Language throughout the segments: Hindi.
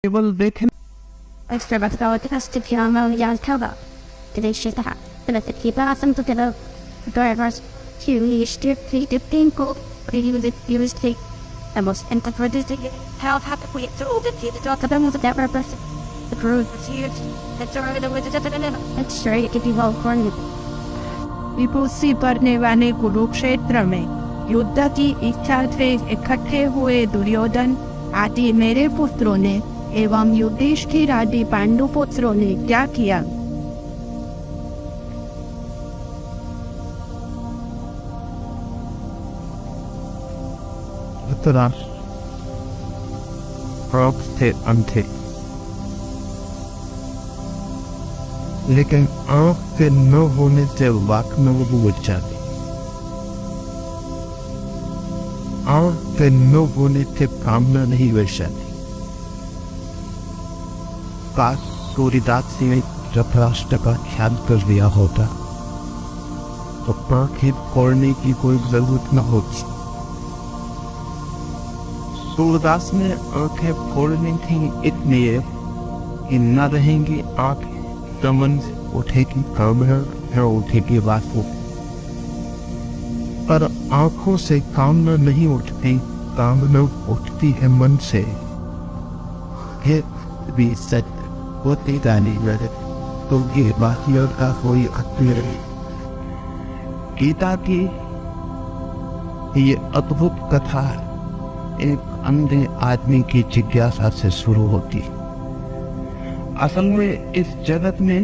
केवल देखें Extravaganza Castigliano Yankava. Today she's the hat. The let keep awesome to get up. Drivers, Huey, Stippy, Dippinko, he was take. The most interpreted how happy we through the talk about the never person. The crew was huge. That's already the wizard of the minute. It's sure it could be well for you. विभूषी पढ़ने वाले कुरुक्षेत्र में युद्ध की इच्छा से इकट्ठे हुए दुर्योधन आदि मेरे पुत्रों ने एवं युधिष्ठिर आदि पांडु पुत्रों ने क्या किया? थे अंधे, लेकिन आँख से न होने से वाक न बुझ जाती। आँख से न होने से कामना नहीं बच जाती। काश सूर्यदास ने धृतराष्ट्र का ख्याल कर लिया होता तो आँखें फोड़ने की कोई जरूरत न होती। सूर्यदास ने आँखें फोड़नी थी इसलिए कि न रहेंगी आँखें, दमन उठेगी कामना, न उठेगी वासना। पर आँखों से कामना नहीं उठती, कामना उठती है मन से। ये भी सच होती जानी लगे तो ये बाकियों का कोई अर्थ नहीं। गीता की ये अद्भुत कथा एक अंधे आदमी की जिज्ञासा से शुरू होती। असल में इस जगत में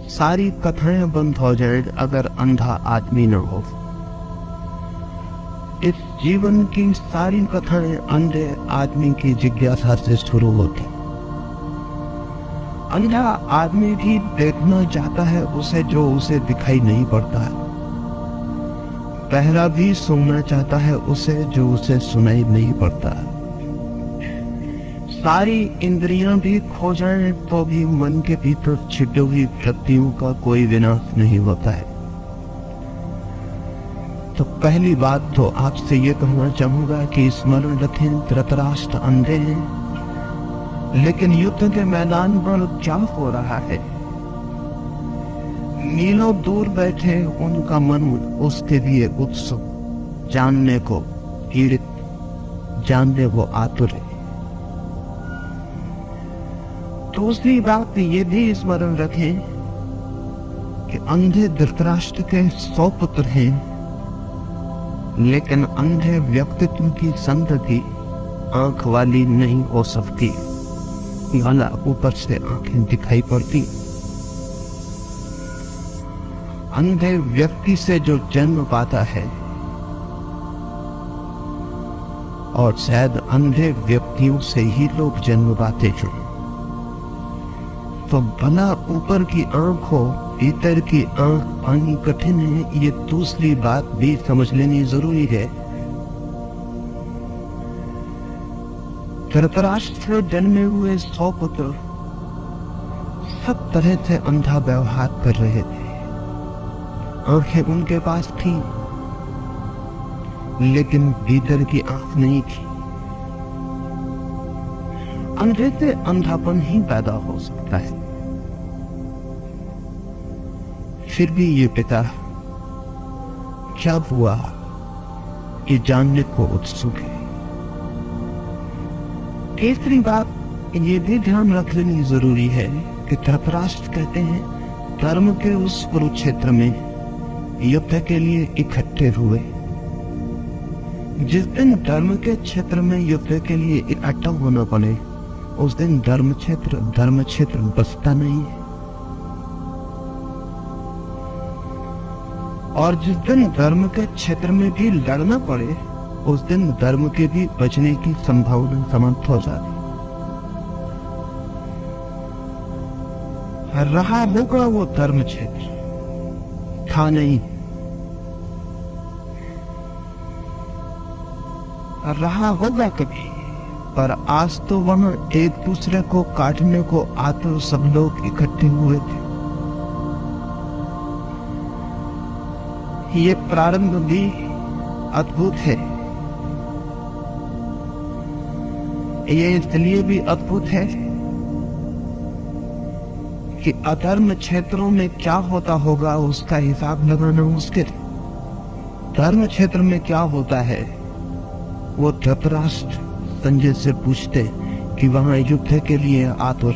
सारी कथाएं बंद हो जाएं अगर अंधा आदमी न हो। इस जीवन की सारी कथाएं अंधे आदमी की जिज्ञासा से शुरू होती। अंधा आदमी भी देखना चाहता है उसे जो उसे दिखाई नहीं पड़ता है। बहरा भी सुनना चाहता है उसे जो उसे सुनाई नहीं पड़ता है। सारी इंद्रियां भी खो जाएं तो भी मन के भीतर छिपी हुई वृत्तियों का कोई विनाश नहीं होता है। तो पहली बात तो आपसे ये कहना चाहूंगा कि स्मरण रखें, धृतराष्ट्र अंधे हैं, लेकिन युद्ध के मैदान पर क्या हो रहा है? मीलों दूर बैठे उनका मन उसके लिए उत्सुक, जानने को पीड़ित, जानने को आतुर है। दूसरी बात ये भी स्मरण रखें कि अंधे धृतराष्ट्र के 100 पुत्र हैं, लेकिन अंधे व्यक्तित्व की संतति आंख वाली नहीं हो सकती। गला ऊपर से आंखें दिखाई पड़ती। अंधे व्यक्ति से जो जन्म पाता है, और शायद अंधे व्यक्तियों से ही लोग जन्म पाते हैं, तो भला ऊपर की आंख हो भीतर की आंख पानी कठिन है, ये दूसरी बात भी समझ लेनी जरूरी है। धृतराष्ट्र जन्मे हुए 100 पुत्र सब तरह से अंधा व्यवहार कर रहे थे। आंखें उनके पास थी, लेकिन भीतर की आंख नहीं थी। अंधे से अंधापन ही पैदा हो सकता है। फिर भी ये पिता क्या हुआ कि जानने को उत्सुक है। तीसरी बात ये भी ध्यान रख लेनी जरूरी है कि धृतराष्ट्र कहते हैं धर्म के उस कुरुक्षेत्र में युद्ध के लिए इकट्ठे हुए। जिस दिन धर्म के क्षेत्र में युद्ध के लिए इकट्ठा होना पड़े उस दिन धर्म क्षेत्र बसता नहीं है। और जिस दिन धर्म के क्षेत्र में भी लड़ना पड़े उस दिन धर्म के भी बचने की संभावना समाप्त हो जाती। रहा होगा वो धर्म क्षेत्र, था नहीं। रहा होगा कभी, पर आज तो वहां एक दूसरे को काटने को आते सब लोग इकट्ठे हुए थे। ये प्रारंभ भी अद्भुत है। ये इसलिए भी अद्भुत है कि अधर्म क्षेत्रों में क्या होता होगा उसका हिसाब लगाना मुश्किल। धर्म क्षेत्र में क्या होता है वो धृतराष्ट्र संजय से पूछते कि वहां युद्ध के लिए आतुर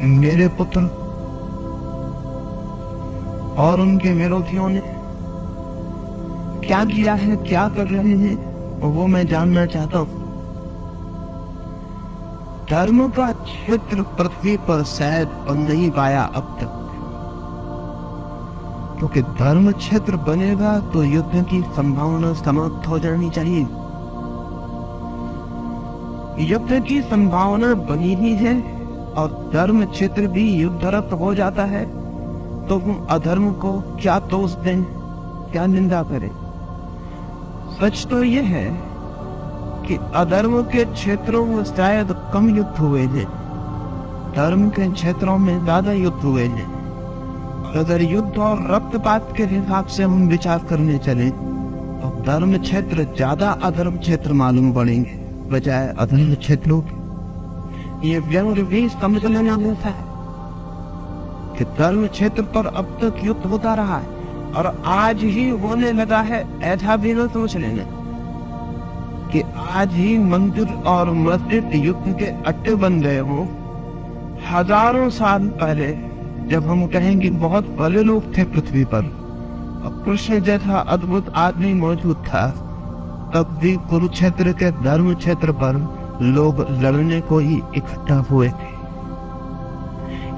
मेरे पुत्र और उनके विरोधियों ने क्या किया है, क्या कर रहे हैं, वो मैं जानना चाहता हूं। धर्म का क्षेत्र पृथ्वी पर शायद बन नहीं पाया अब तक, क्योंकि धर्म क्षेत्र बनेगा तो युद्ध की संभावना समाप्त हो जानी चाहिए। युद्ध की संभावना बनी ही है और धर्म क्षेत्र भी युद्धरत हो जाता है, तो हम अधर्म को क्या दोष दें, क्या निंदा करें। सच तो यह है कि अधर्म के क्षेत्रों में शायद कम युद्ध हुए हैं, धर्म के क्षेत्रों में ज्यादा युद्ध हुए हैं। अगर युद्ध और रक्तपात के हिसाब से हम विचार करने चले तो धर्म क्षेत्र ज्यादा अधर्म क्षेत्र मालूम पड़ेंगे बजाय अधर्म क्षेत्रों के। ये व्यंग भी समझ लेना होता है कि धर्म क्षेत्र पर अब तक युद्ध होता रहा है और आज ही होने लगा है, ऐसा भी न सोच लेना कि आज ही मंदिर और मस्जिद युद्ध के अड्डे बन गए हो। हजारों साल पहले जब हम कहेंगे बहुत भले लोग थे पृथ्वी पर और कृष्ण जैसा अद्भुत आदमी मौजूद था, तब भी कुरुक्षेत्र के धर्म क्षेत्र पर लोग लड़ने को ही इकट्ठा हुए थे।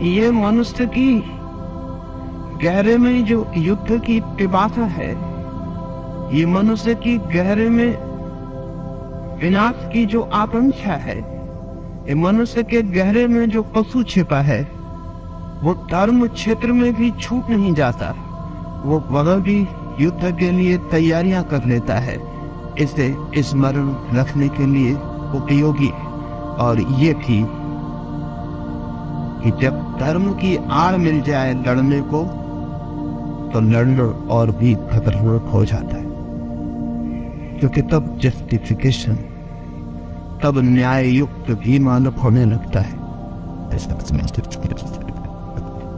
ये मनुष्य की गहरे में जो युद्ध की पिपासा है, ये मनुष्य की गहरे में विनाश की जो आकांक्षा है, ये मनुष्य के गहरे में जो पशु छिपा है, वो धर्म क्षेत्र में भी छूट नहीं जाता। वो वह भी युद्ध के लिए तैयारियां कर लेता है। इसे स्मरण रखने के लिए उपयोगी है। और ये भी कि जब धर्म की आड़ मिल जाए लड़ने को, तो लड़ना और भी खतरनाक हो जाता है, क्योंकि तब जस्टिफिकेशन, तब न्याय युक्त भी मानव होने लगता है।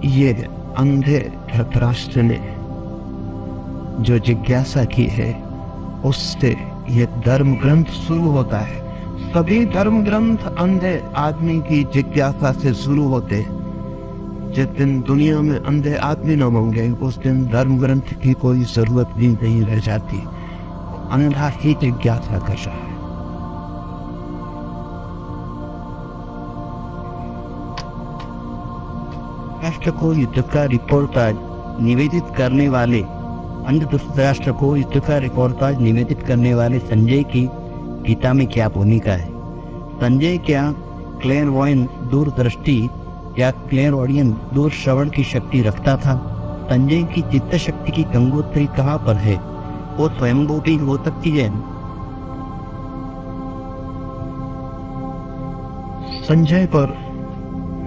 ये अंधे धृतराष्ट्र ने जो जिज्ञासा की है, उससे ये धर्म ग्रंथ शुरू होता है। सभी धर्म ग्रंथ अंधे आदमी की जिज्ञासा से शुरू होते हैं। जिस दिन दुनिया में अंधे आदमी न होंगे, उस दिन धर्म ग्रंथ की कोई जरूरत भी नहीं रह जाती। अंधा ही जिज्ञासा कर रहा है। राष्ट्र को युद्ध का रिपोर्ट कार्ड निवेदित करने वाले धृतराष्ट्र को युद्ध का रिपोर्ट कार्ड निवेदित करने वाले संजय की गीता में क्या भूमिका है? संजय क्या क्लेयरवॉयंट दूरदृष्टि या क्लेयरऑडियन दूर श्रवण की शक्ति रखता था? संजय की चित्त शक्ति की गंगोत्री कहाँ पर है? वो स्वयंभू भी हो सकती है। संजय पर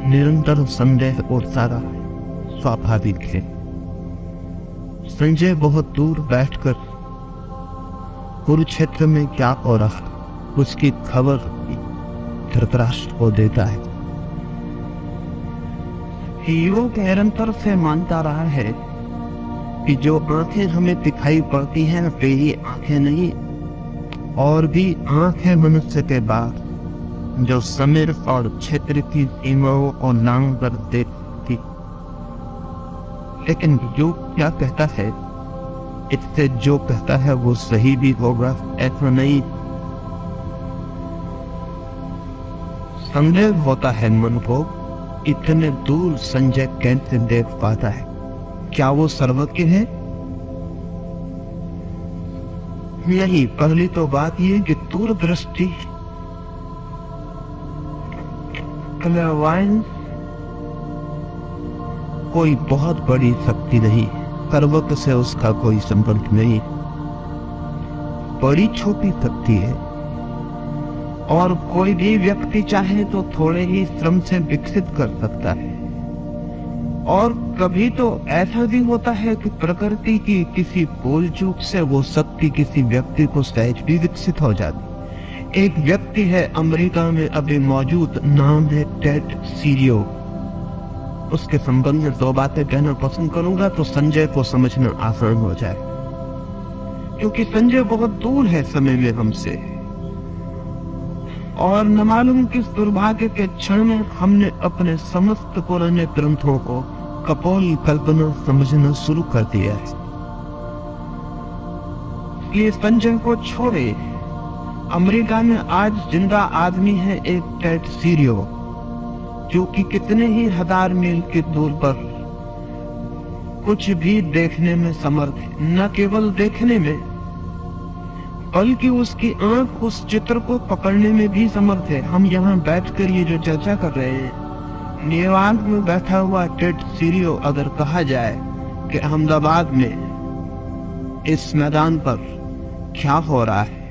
निरंतर संदेह उठता रहा, स्वाभाविक है। संजय बहुत दूर बैठकर कुरुक्षेत्र में क्या हो रहा उसकी खबर धृतराष्ट्र को देता है। हीरो निरंतर से मानता रहा है कि जो आंखें हमें दिखाई पड़ती हैं वे ही आंखें नहीं, और भी आंखें मनुष्य के बाद जो समय और क्षेत्र की सीमाओं को लांघ कर देखती। लेकिन जो क्या कहता है, इससे जो कहता है वो सही भी होगा ऐसा नहीं। संदेह होता है मन को, इतने दूर संजय कैसे देख पाता है? क्या वो सर्वज्ञ है? नहीं, पहली तो बात ये कि दूरदृष्टि कोई बहुत बड़ी शक्ति नहीं, सर्वज्ञ से उसका कोई संपर्क नहीं। बड़ी छोटी शक्ति है और कोई भी व्यक्ति चाहे तो थोड़े ही श्रम से विकसित कर सकता है। और कभी तो ऐसा भी होता है कि प्रकृति की किसी भूल चूक से वो शक्ति किसी व्यक्ति को सहज भी विकसित हो जाती। एक व्यक्ति है अमेरिका में अभी मौजूद, नाम है टेड सीरियो। उसके संबंध में 2 बातें कहना पसंद करूंगा तो संजय को समझना आसान हो जाए, क्योंकि संजय बहुत दूर है समय में हमसे, और न मालूम किस दुर्भाग्य के क्षण में हमने अपने समस्त पुराने ग्रंथों को कपोल कल्पना समझना शुरू कर दिया है। ये संजय को छोड़े, अमेरिका में आज जिंदा आदमी है एक टेड सीरियो, जो कि कितने ही 1000 मील की दूर पर कुछ भी देखने में समर्थ है। न केवल देखने में, बल्कि उसकी आंख उस चित्र को पकड़ने में भी समर्थ है। हम यहाँ बैठकर ये जो चर्चा कर रहे हैं, न्यूयॉर्क में बैठा हुआ टेड सीरियो अगर कहा जाए कि अहमदाबाद में इस मैदान पर क्या हो रहा है,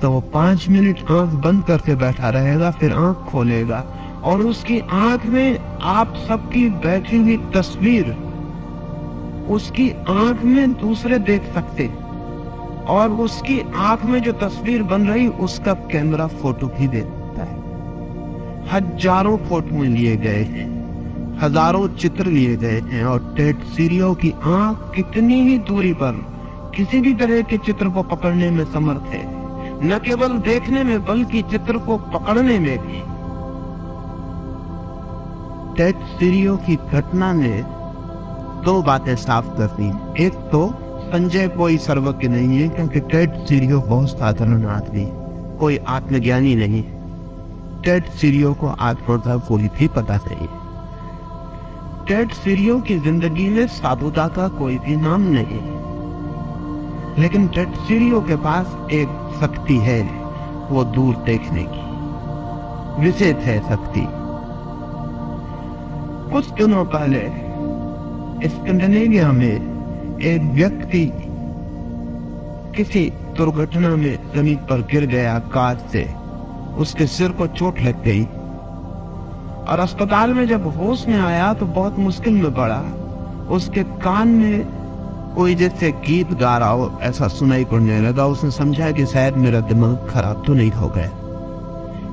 तो वो 5 मिनट आंख बंद करके बैठा रहेगा, फिर आंख खोलेगा और उसकी आंख में आप सबकी बैठी हुई तस्वीर उसकी आंख में दूसरे देख सकते, और उसकी आंख में जो तस्वीर बन रही उसका कैमरा फोटो भी देता है। हजारों फोटो लिए गए हैं, हजारों चित्र लिए गए हैं, और टेड सीरियो की आंख कितनी ही दूरी पर किसी भी तरह के चित्र को पकड़ने में समर्थ है। न केवल देखने में, बल्कि चित्र को पकड़ने में भी। टेड सीरियो की घटना ने 2 बातें साफ कर दी। एक तो संजय कोई सर्वज्ञ नहीं है, क्योंकि टेड सीरियो बहुत साधारण आदमी, कोई आत्मज्ञानी नहीं। टेड सीरियो को आत्मा का कोई भी पता नहीं। टेड सीरियो की जिंदगी में साधुता का कोई भी नाम नहीं, लेकिन टेड सीरियो के पास एक शक्ति है, वो दूर देखने की विशेष है शक्ति। कुछ दिनों पहले स्कैंडिनेविया में एक व्यक्ति किसी दुर्घटना में जमीन पर गिर गया कार से। उसके सिर को चोट लग गई और अस्पताल में जब होश में आया तो बहुत मुश्किल में पड़ा। उसके कान में कोई जैसे गीत गा रहा हो ऐसा सुनाई पड़ने लगा। उसने समझा कि शायद मेरा दिमाग खराब तो नहीं हो गया,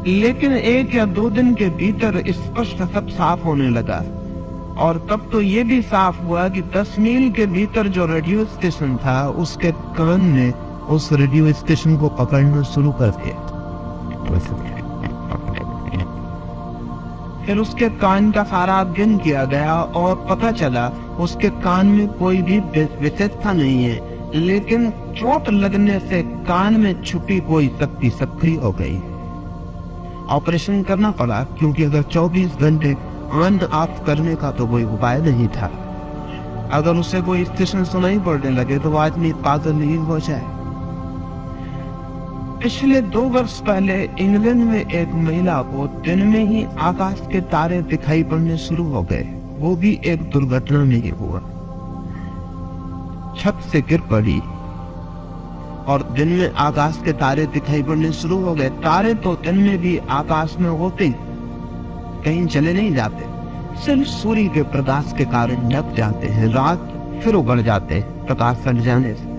लेकिन 1 या 2 दिन के भीतर स्पष्ट सब साफ होने लगा। और तब तो ये भी साफ हुआ कि 10 मील के भीतर जो रेडियो स्टेशन था, उसके कान ने उस रेडियो स्टेशन को पकड़ना शुरू कर दिया। फिर उसके कान का सारा अध्ययन किया गया और पता चला उसके कान में कोई भी विशेषता नहीं है, लेकिन चोट लगने से कान में छुपी कोई शक्ति सक्रिय हो गई। ऑपरेशन करना पड़ा, क्योंकि अगर 24 घंटे ऑन ऑफ करने का तो कोई उपाय नहीं था। अगर उसे कोई स्टेशन सुनाई पड़ने लगे तो वो आदमी पागल नहीं हो जाए। पिछले 2 वर्ष पहले इंग्लैंड में एक महिला को दिन में ही आकाश के तारे दिखाई पड़ने शुरू हो गए। वो भी एक दुर्घटना में ही हुआ। छत से गिर पड़ी और दिन में आकाश के तारे दिखाई पड़ने शुरू हो गए। तारे तो दिन में भी आकाश में होते, कहीं चले नहीं जाते, सिर्फ सूर्य के प्रकाश के कारण ढक जाते हैं, रात फिर उगड़ जाते हैं प्रकाश हट जाने से।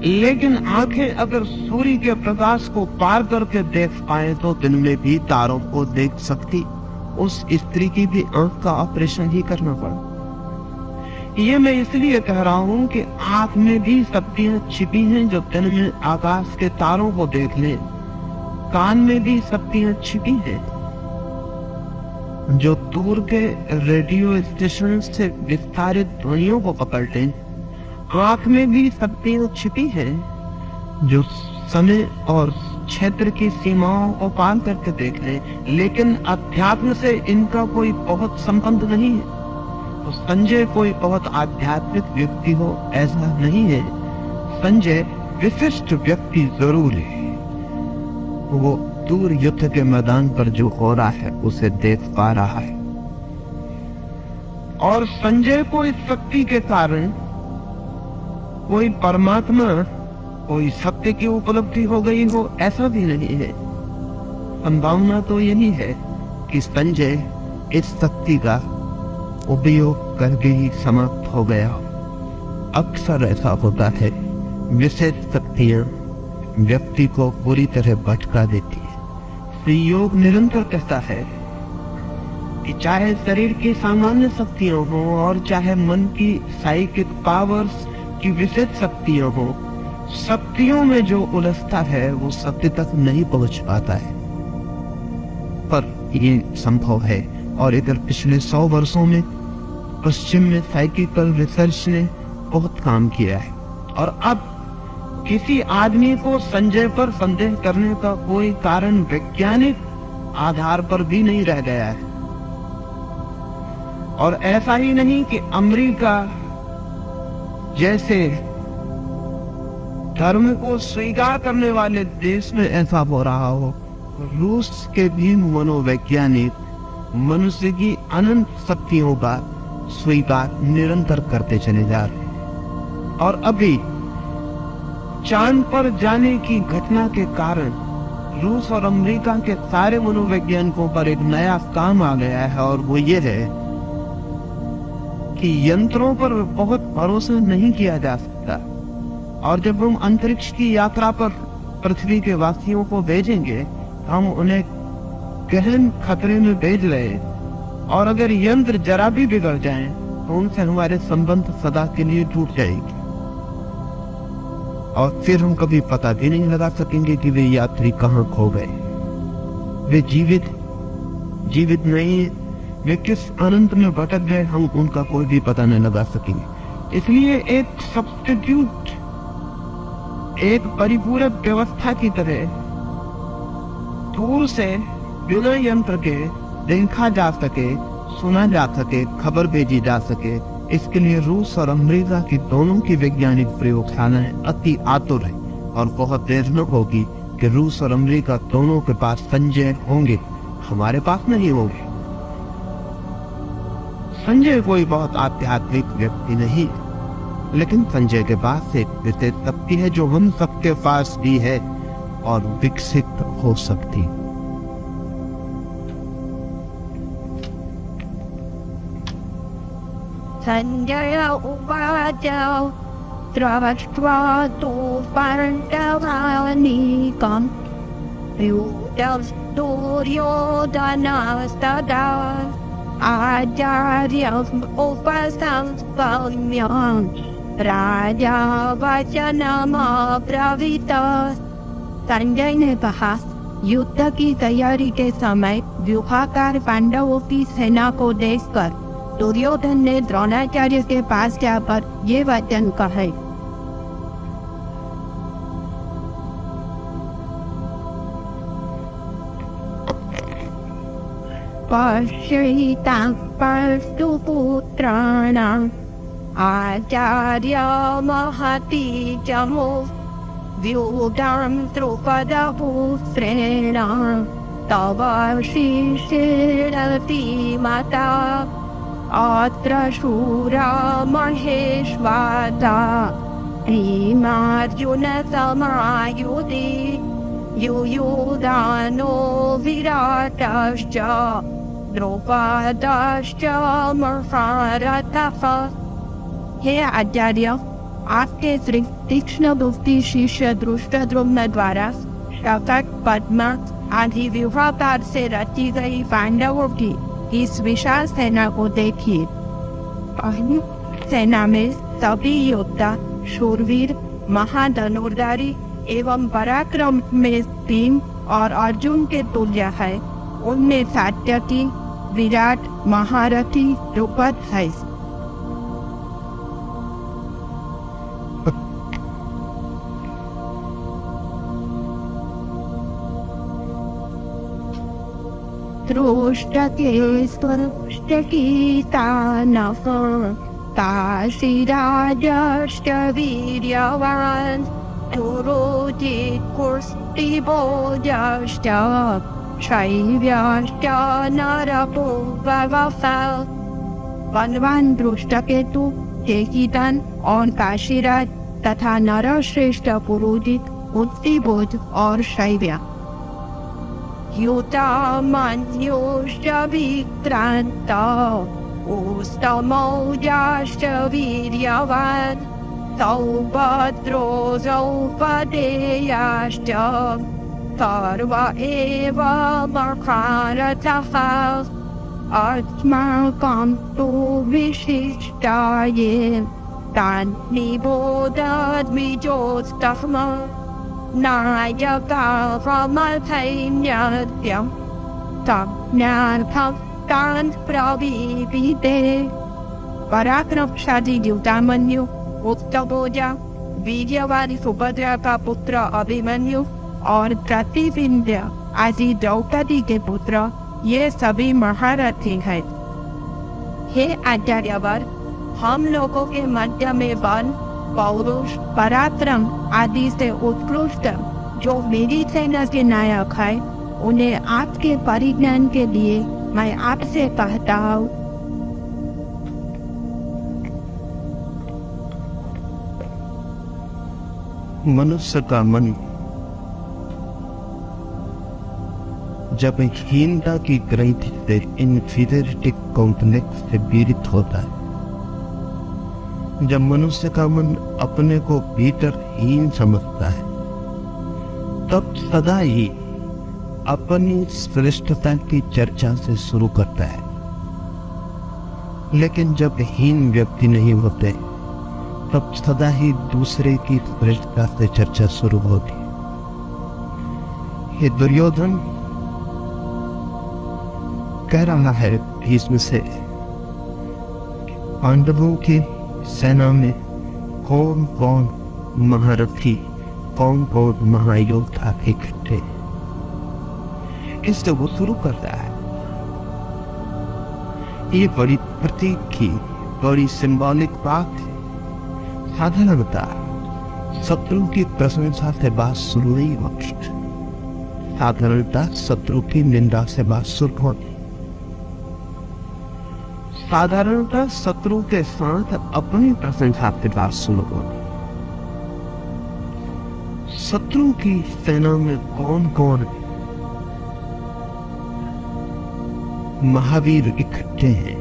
लेकिन आंखें अगर सूर्य के प्रकाश को पार करके देख पाए तो दिन में भी तारों को देख सकती। उस स्त्री की भी आंख का ऑपरेशन ही करना पड़ा। ये मैं इसलिए कह रहा हूं कि आंख में भी शक्तियां छिपी हैं जो दिन में आकाश के तारों को देख ले। कान में भी शक्तियां छिपी हैं जो दूर के रेडियो स्टेशन से विस्तारित ध्वनियों को पकड़ लें। आंख में भी शक्तियां छिपी हैं जो समय और क्षेत्र की सीमाओं को पार करके देख ले, लेकिन अध्यात्म से इनका कोई बहुत संबंध नहीं है। तो संजय कोई बहुत आध्यात्मिक व्यक्ति हो ऐसा नहीं है। संजय विशिष्ट व्यक्ति जरूर है। वो दूर युद्ध के मैदान पर जो हो रहा है उसे देख पा रहा है, और संजय को इस शक्ति के कारण कोई परमात्मा, कोई सत्य की उपलब्धि हो गई हो ऐसा भी नहीं है। संभावना तो यही है कि संजय इस शक्ति का उपयोग करके ही समाप्त हो गया। अक्सर ऐसा होता है, विशेष शक्तियां व्यक्ति को पूरी तरह भटका देती है। श्री योग निरंतर कहता है कि चाहे शरीर की सामान्य शक्तियां हो और चाहे मन की साइकिक पावर्स की विशेष शक्तियां हो, शक्तियों में जो उलझता है वो सत्य तक नहीं पहुंच पाता है। पर ये संभव है। और इधर पिछले 100 वर्षों में पश्चिम में साइकिकल रिसर्च ने बहुत काम किया है और अब किसी आदमी को संजय पर संदेह करने का कोई कारण वैज्ञानिक आधार पर भी नहीं रह गया है। और ऐसा ही नहीं कि अमेरिका जैसे धर्म को स्वीकार करने वाले देश में ऐसा हो रहा हो, रूस के भी मनोवैज्ञानिक मनुष्य की अनंत शक्तियों का स्वीकार निरंतर करते चले जा रहे हैं। और अभी चांद पर जाने की घटना के कारण रूस और अमेरिका के सारे मनोवैज्ञानिकों पर एक नया काम आ गया है और वो ये है कि यंत्रों पर बहुत भरोसा नहीं किया जा सकता। और जब हम अंतरिक्ष की यात्रा पर पृथ्वी के वासियों को भेजेंगे, हम उन्हें गहन खतरे में भेज रहे हैं और अगर यंत्र जरा भी बिगड़ जाएं, तो उनसे हमारे संबंध सदा के लिए टूट जाएगी और फिर हम कभी पता भी नहीं लगा सकेंगे कि वे यात्री कहाँ खो गए। वे जीवित नहीं है, वे किस अनंत में भटक गए, हम उनका कोई भी पता नहीं लगा सकेंगे। इसलिए एक सब्स्टिट्यूट, एक परिपूरक व्यवस्था की तरह दूर से बिना यंत्र के देखा जा सके, सुना जा सके, खबर भेजी जा सके, इसके लिए रूस और अमेरिका की दोनों की वैज्ञानिक प्रयोगशालाएं अति आतुर है। और बहुत देर न होगी कि रूस और अमेरिका दोनों के पास संजय होंगे, हमारे पास नहीं होंगे। संजय कोई बहुत आध्यात्मिक व्यक्ति नहीं, लेकिन संजय के पास एक विशेष शक्ति है जो हम सबके पास भी है और विकसित हो सकती। संजय उवाच दृष्ट्वा तु पाण्डवानीकम् दुर्योधनस्तदा आचार्यम् उपसंस्पम्य राजा वचनमब्रवीत। संजय ने कहा, युद्ध की तैयारी के समय व्यूहाकार पांडवों की सेना को देखकर दुर्योधन ने द्रोणाचार्य के पास जाकर ये वचन कहे, पश्यतां पाण्डुपुत्राणाम् आचार्य महती जमो व्यूढां द्रुपदपुत्रेण तव शिशिरति माता अत्र शूरा महेश्वाता भीमार्जुन समायुधि युयुधानो विराटश्च द्रौपदश्च महारथः। हे आचार्य, आपके श्री तीक्ष्ण बुद्धि शिष्य धृष्टद्युम्न द्वारा शकट पद्मा आदि व्यूहाकार से रची गई पांडवों की इस विशाल सेना को देखिए। सेना में सभी योद्धा शूरवीर, महाधनुर्धारी एवं पराक्रम में भीम और अर्जुन के तुल्य है। उनमें सात्यकी, विराट, महारथी, द्रुपद है। दृष्टकेस्तुष्टकीतानः काशीराजश्च वीर्यवान् पुरोजित्कुष्टिभोजश्च शैव्यश्च नरपुङ्गवः। बलवान दृष्टकेतु, केकितान और काशीराज तथा नरश्रेष्ठ पुरोजित, कुष्टिभोज और शैव्य। युतामन्युश्च विक्रान्त उष्टमौजाश्च वीर्यवान् सौभद्रो द्रौपदेयाश्च सर्व एव मखारथः अस्माकं तु विशिष्टाये तान्निबोधद्विजोस्तस्म नायकामथैन्यत्यं तज्ञार्थं तान् प्रवीदिते। पराक्रमशाली युधामन्यु, उत्तमोजा, वीर्यवादी सुभद्रा का पुत्र अभिमन्यु और प्रतिविंध्य आदि द्रौपदी के पुत्र ये सभी महारथी हैं। हे आचार्यवर, हम लोगों के मध्य में बल, पौरुष, पराक्रम आदि से उत्कृष्ट जो मेरी सेना के नायक है, उन्हें आपके परिज्ञान के लिए मैं आपसे कहता हूँ। मनुष्य का मन जब हीनता की ग्रंथि से इन्फीरियरिटी कॉम्प्लेक्स से पीड़ित होता है, जब मनुष्य का मन अपने को भीतर हीन समझता है, तब सदा ही अपनी श्रेष्ठता की चर्चा से शुरू करता है। लेकिन जब हीन व्यक्ति नहीं होते, तब सदा ही दूसरे की श्रेष्ठता से चर्चा शुरू होती। ये दुर्योधन कह रहा है भीष्म से, पांडवों की सेना में कौन कौन महारथी, कौन कौन महायोद्धा इकट्ठे, इससे वो शुरू करता है। ये बड़ी प्रतीक की, बड़ी सिंबॉलिक बात है। साधारणता शत्रु की प्रशंसा से बात शुरू नहीं होती, साधारणता शत्रु की निंदा से बात शुरू होती। साधारणता शत्रु के साथ अपनी प्रशंसा से बात शुरू होती। शत्रु की सेना में कौन कौन महावीर इकट्ठे हैं,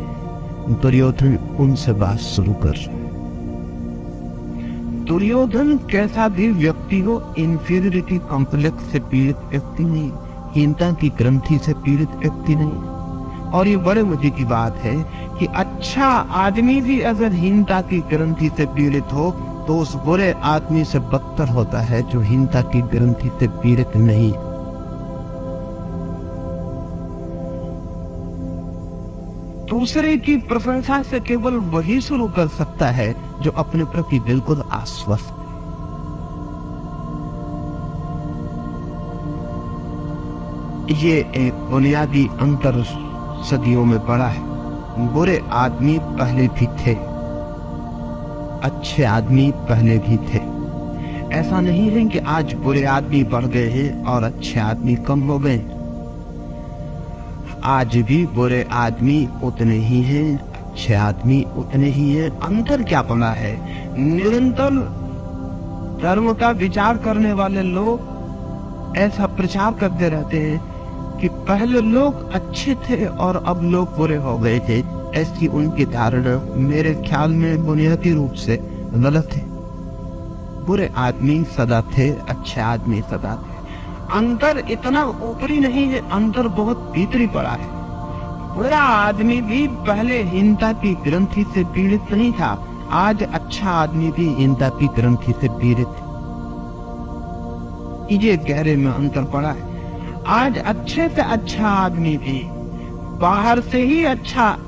दुर्योधन उनसे बात शुरू कर रहे हैं। दुर्योधन कैसा भी व्यक्ति हो, इंफीरियरिटी कॉम्प्लेक्स से पीड़ित व्यक्ति नहीं, हीनता की ग्रंथि से पीड़ित व्यक्ति नहीं। और ये बड़े मजे की बात है कि अच्छा आदमी भी अगर हीनता की ग्रंथि से पीड़ित हो, तो उस बुरे आदमी से बदतर होता है जो हीनता की ग्रंथि से पीड़ित नहीं। दूसरे की प्रशंसा से केवल वही शुरू कर सकता है जो अपने प्रति बिल्कुल आश्वस्त है। ये एक बुनियादी अंतर सदियों में पड़ा है। बुरे आदमी पहले भी थे, अच्छे आदमी पहले भी थे। ऐसा नहीं है कि आज बुरे आदमी बढ़ गए हैं और अच्छे आदमी कम हो गए। आज भी बुरे आदमी उतने ही हैं, अच्छे आदमी उतने ही हैं। अंतर क्या पड़ा है? निरंतर धर्म का विचार करने वाले लोग ऐसा प्रचार करते रहते हैं कि पहले लोग अच्छे थे और अब लोग बुरे हो गए थे। ऐसी उनकी धारणा मेरे ख्याल में बुनियादी रूप से गलत है। बुरे आदमी सदा थे, अच्छे आदमी सदा थे। अंतर इतना ऊपरी नहीं है, अंतर बहुत भीतरी पड़ा है। बुरा आदमी भी पहले हीनता की ग्रंथि से पीड़ित नहीं था, आज अच्छा आदमी भी हीनता की ग्रंथि से पीड़ित है। ये गहरे में अंतर पड़ा है। आज अच्छे से अच्छा आदमी भी बाहर से ही अच्छा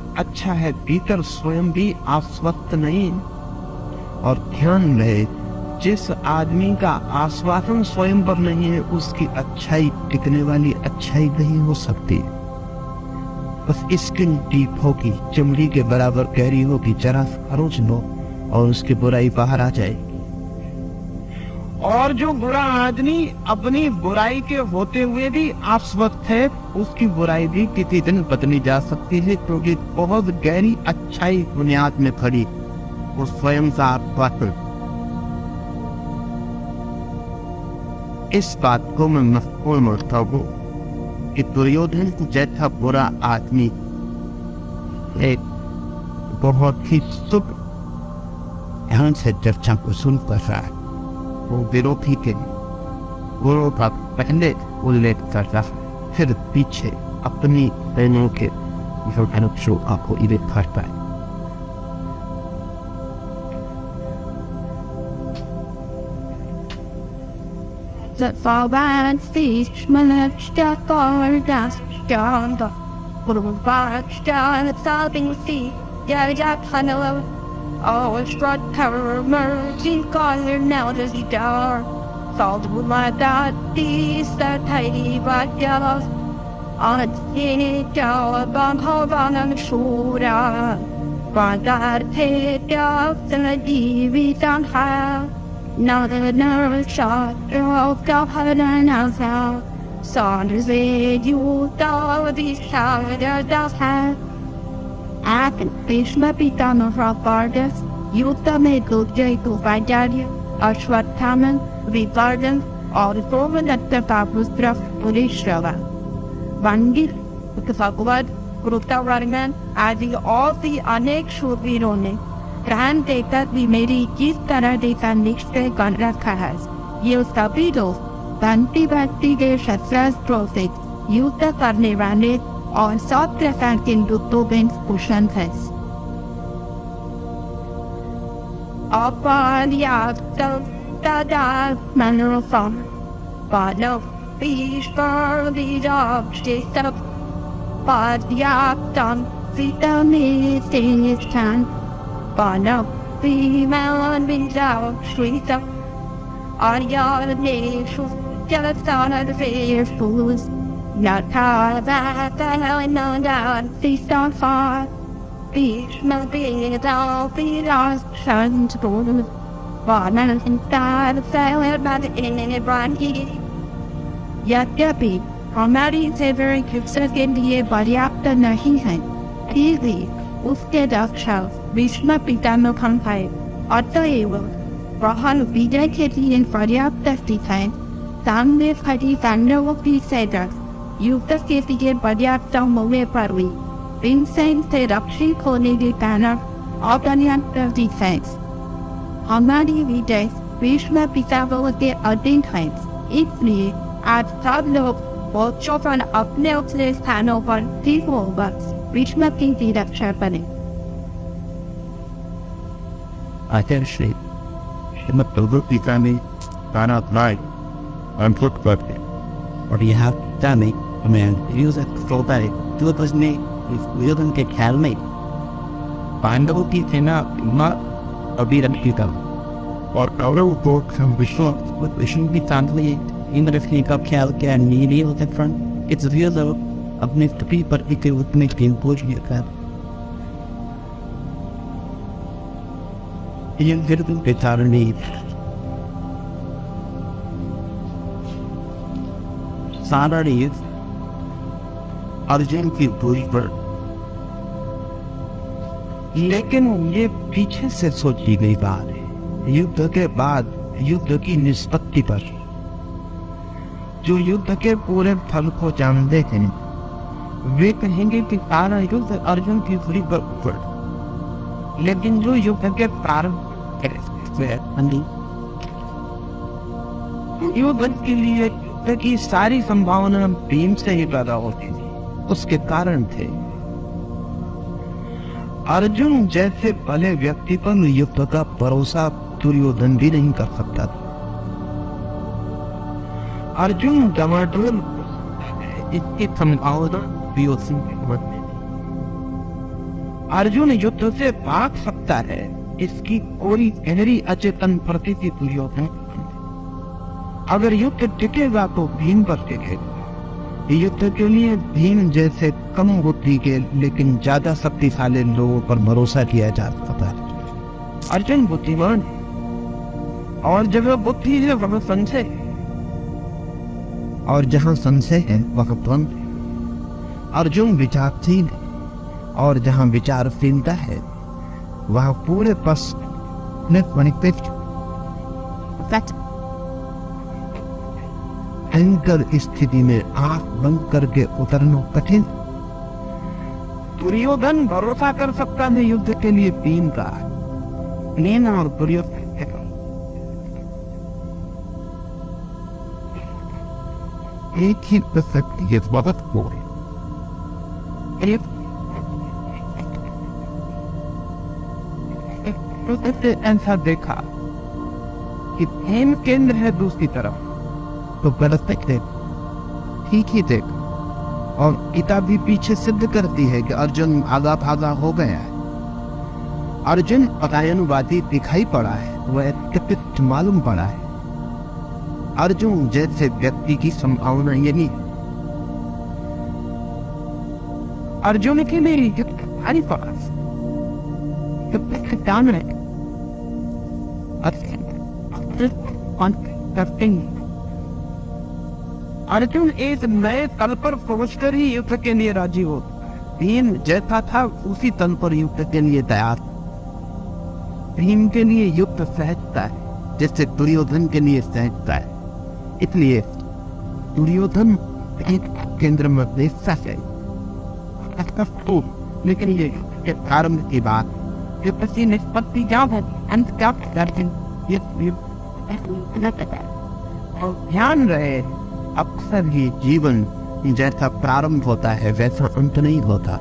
है, भीतर स्वयं भी आश्वस्त नहीं। और ध्यान रहे, जिस आदमी का आश्वासन स्वयं पर नहीं है, उसकी अच्छाई टिकने वाली अच्छाई नहीं हो सकती। बस स्किन डीप होगी, चमड़ी के बराबर गहरी होगी, जरा खरोच लो और उसकी बुराई बाहर आ जाएगी। और जो बुरा आदमी अपनी बुराई के होते हुए भी आश्वस्त है, उसकी बुराई भी किसी दिन बदली जा सकती है, क्योंकि बहुत गहरी अच्छाई बुनियाद में खड़ी वो स्वयं का आश्वासन। इस बात को मैं महत्वपूर्ण मानता हूँ कि दुर्योधन जैसा बुरा आदमी एक बहुत ही शुभ ध्यान से चर्चा को सुन कर रहा है। वो विरोधी के गुरु का पहले उल्लेख कर रहा है, फिर पीछे अपनी बहनों के जो आपको इवे करता है। The Fahrrad fish managed to fall down the Boulevard down the sobbing sea. Yeah, hello. Oh, it's brought power merging color now does he dar. Salt with my dad, these the tidy black yellows. On its head, a bomb hold on the shoulder. But that head up and the TV down high. Now the nerve shot, broke up her and out. Saunders with you, all these cowards does have. I can fish my beat on the rock borders. You the middle J to find you. A short common, regarding all the proven that the Fabulous Draft would Israel. Vangi, with the Fagwad, Gurukta Rariman, adding all the unnatural Virone. Grand data we made it give Tara data next day contract has. Use the beetles, Banti Banti de Shatras Profit, use the Carnivane, or soft traffic into Tobin's cushion test. Upon the after the manner of fun, but no fish for the dog stick up, but the after the meeting is can. But no female and been out street up on your nation, just on the fair fools. Not how that I know down, feast on fire. Fish may be all be lost, shun to go. But none inside the sailor by the end of Brian Key. Yet, Debbie, from Maddie very good second year body after Nahihan. Easy, उसके दक्षाव विश्व पिता खाई अतएव ग्रहण विजय के लिए पर्याप्त दिखाएं सामने खड़ी तांडव की सेटर युक्त के लिए पर्याप्त मूल्य पर हुई विंसेंट से रक्षित होने के कारण अपर्याप्त डिफेंस हमारी विजय विश्व पिता के अधीन है। इसलिए आज सब लोग बच्चों पर अपने अपने स्थानों पर ठीक होगा विश्व की रक्षा करें। Attention, in the Pilgrim family, cannot lie and put perfect. Or you have done it, a man use it so that it do it was made if we don't get helmet. Pandavo ki thena not a bit of people. Or our book can be short, but we shouldn't be thankfully even if he got Calca and needy with it front. It's real though. अपने टपी पर इके उतने के बोझ लेकर ये फिर तुम बेतारनी सारा रीत अर्जुन की बोझ पर, लेकिन ये पीछे से सोची गई बात है। युद्ध के बाद युद्ध की निष्पत्ति पर जो युद्ध के पूरे फल को जानते थे वे कहेंगे कि सारा युद्ध अर्जुन की धुरी पर ऊपर, लेकिन जो युद्ध के प्रारंभ युद्ध के लिए युद्ध की सारी संभावना भीम से ही पैदा होती थी। उसके कारण थे अर्जुन जैसे भले व्यक्ति पर युद्ध का भरोसा दुर्योधन भी नहीं कर सकता था। अर्जुन डमाडोल इसकी संभावना भी होती है। अर्जुन युद्ध से भाग सकता है, इसकी कोई गहरी अचेतन प्रतीति दुर्योधन। अगर युद्ध टिकेगा तो भीम पर टिकेगा। युद्ध के लिए भीम जैसे कम बुद्धि के लेकिन ज्यादा शक्तिशाली लोगों पर भरोसा किया जा सकता है। अर्जुन बुद्धिमान और जगह बुद्धि है वह संशय, और जहां संशय है वह द्वंद्व। अर्जुन विचारशील है और जहां विचारशीलता है वह पूरे पस भयंकर स्थिति में आंख बंद करके उतरना कठिन। दुर्योधन भरोसा कर सकता है युद्ध के लिए भीम का, नींद और दुर्योधन एक ही प्रसक्ति के वक्त हो ऐसा देखा कि हेम केंद्र है दूसरी तरफ, तो गलत देख ठीक ही देख। और गीता भी पीछे सिद्ध करती है कि अर्जुन भागा भागा हो गया है। अर्जुन पलायनवादी दिखाई पड़ा है, वह तिपित मालूम पड़ा है। अर्जुन जैसे व्यक्ति की संभावना यही, अर्जुन के लिए भारी पड़ा अर्जुन एक नए तल पर पहुंचकर ही युद्ध के लिए राजी हो। भीम जैसा था उसी तल पर युद्ध के लिए तैयार। भीम के लिए युद्ध सहजता है जैसे दुर्योधन के लिए सहजता है। इसलिए दुर्योधन एक केंद्र में देखता है, लेकिन ये प्रारंभ की बात ये प्रति निष्पत्ति क्या है, अंत क्या और ध्यान रहे अक्सर ही जीवन जैसा प्रारंभ होता है वैसा अंत नहीं होता।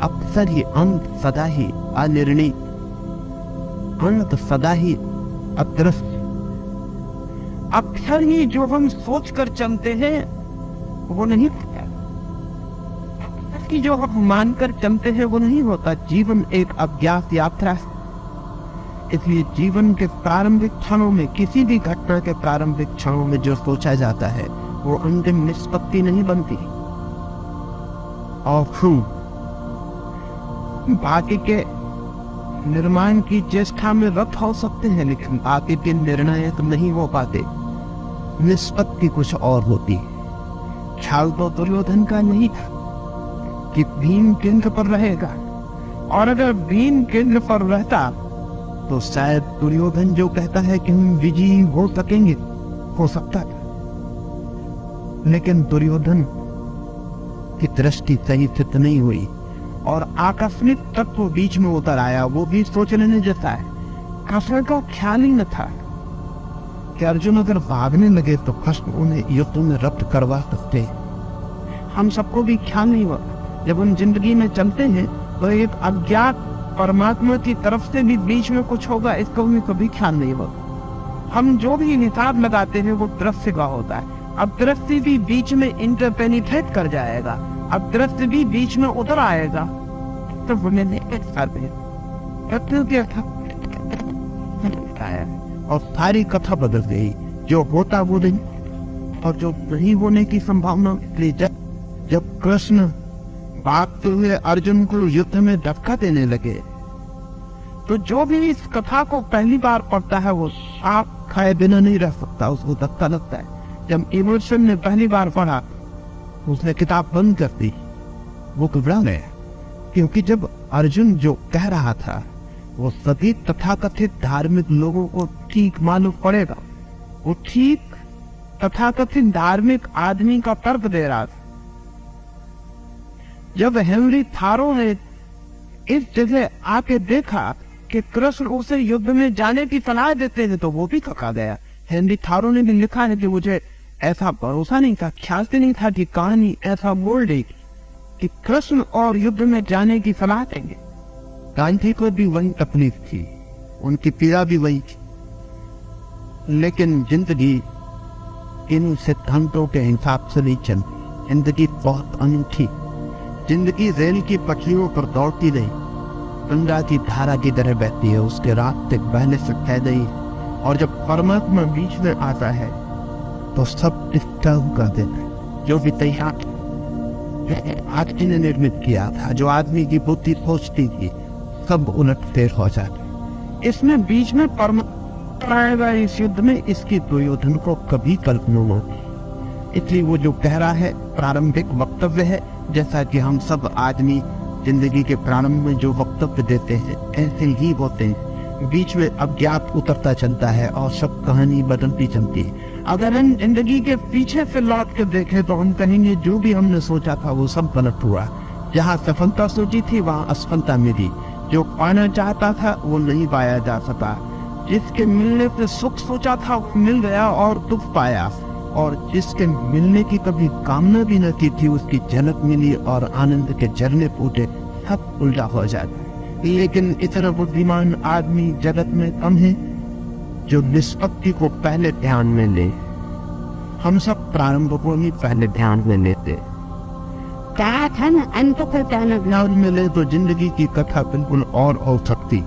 अक्सर ही अंत सदा ही अनिर्णय, अंत सदा ही अदृश्य। अक्सर ही जो हम सोच कर चलते हैं वो नहीं होता, जो हम मानकर चलते हैं वो नहीं होता। जीवन एक अज्ञात यात्रा है। इसलिए जीवन के प्रारंभिक क्षणों में, किसी भी घटना के प्रारंभिक क्षणों में जो सोचा जाता है वो अंतिम निष्पत्ति नहीं बनती। और बाकी के निर्माण की चेष्टा में रत हो सकते हैं, लेकिन बाकी के निर्णय तो नहीं हो पाते। निष्पत्ति कुछ और होती। ख्याल तो दुर्योधन का नहीं था कि भीम केंद्र पर रहेगा, और अगर भीम केंद्र पर रहता तो शायद दुर्योधन जो कहता है कि हम विजयी हो सकेंगे, हो सकता था। लेकिन दुर्योधन की दृष्टि सही सिद्ध नहीं हुई और आकस्मिक तत्व बीच में उतर आया। वो भी सोच लेने जैसा है। कृष्ण का ख्याल ही न था कि अर्जुन अगर भागने लगे तो कृष्ण उन्हें युद्ध में रब्त करवा सकते। हम सबको भी ख्याल नहीं हुआ। जब हम जिंदगी में चलते हैं तो एक अज्ञात परमात्मा की तरफ से भी बीच में कुछ होगा, इसको हमें कभी ख्याल नहीं हुआ। हम जो भी हिसाब लगाते हैं वो दृश्य का होता है। अब दृश्य भी बीच में इंटरपेनिट्रेट कर जाएगा, अब दृश्य भी बीच में उतर आएगा, तो और सारी कथा बदल गई। जो होता वो नहीं, और जो नहीं होने की संभावना। जब कृष्ण भागते हुए अर्जुन को युद्ध में धक्का देने लगे, तो जो भी इस कथा को पहली बार पढ़ता है वो आप खाए बिना नहीं रह सकता, उसको धक्का लगता है। जब इमोशन ने पहली बार पढ़ा उसने किताब बंद कर दी, वो घबरा गया। क्योंकि जब अर्जुन जो कह रहा था वो सभी तथाकथित धार्मिक लोगों को ठीक मालूम पड़ेगा। वो ठीक तथाकथित धार्मिक आदमी का तर्क दे रहा था। जब हेनरी थारो ने इस जगह आके देखा कि कृष्ण उसे युद्ध में जाने की सलाह देते हैं तो वो भी थका गया। हेनरी थारो ने भी लिखा है कि मुझे ऐसा भरोसा नहीं था, ख्याल से नहीं था कि कहानी ऐसा बोल देगी कि कृष्ण और युद्ध में जाने की सलाह देंगे। गांधी को भी वही तकलीफ थी, उनकी पीड़ा भी वही थी। लेकिन जिंदगी इन सिद्धांतों के हिसाब से नहीं चलती। जिंदगी बहुत अनूठी। जिंदगी रेल की पटरियों पर दौड़ती रही, गंगा की धारा की तरह बहती है, उसके रास्ते बहने से कह गई। और जब परमात्मा बीच में आता है तो सब डिस्टर्ब कर देता है। जो भी तैयार आदमी ने निर्मित किया था, जो आदमी की बुद्धि सोचती थी, सब उलट-फेर हो जाता। इसमें बीच में परमात्मा आएगा इस युद्ध में, इसकी दुर्योधन को कभी कल्पना न होती। इसलिए वो जो कह रहा है प्रारंभिक वक्तव्य है, जैसा कि हम सब आदमी जिंदगी के प्रारंभ में जो वक्तव्य देते हैं ऐसे ही होते हैं। बीच में अज्ञात उतरता चलता है और सब कहानी बदलती चलती है। अगर हम जिंदगी के पीछे से लौट के देखें तो हम कहेंगे जो भी हमने सोचा था वो सब गलत हुआ। जहाँ सफलता सोची थी वहाँ असफलता मिली, जो पाना चाहता था वो नहीं पाया जा सका, जिसके मिलने पे सुख सोचा था वो मिल गया और दुख पाया, और जिसके मिलने की कभी कामना भी न की थी उसकी झलक मिली और आनंद के झरने फूटे। सब उल्टा हो जाता। लेकिन इतना बुद्धिमान आदमी जगत में कम है जो निष्पत्ति को पहले ध्यान में ले। हम सब प्रारंभ को ही पहले ध्यान में लेते। अंत को ध्यान में ले तो जिंदगी की कथा बिल्कुल और हो सकती।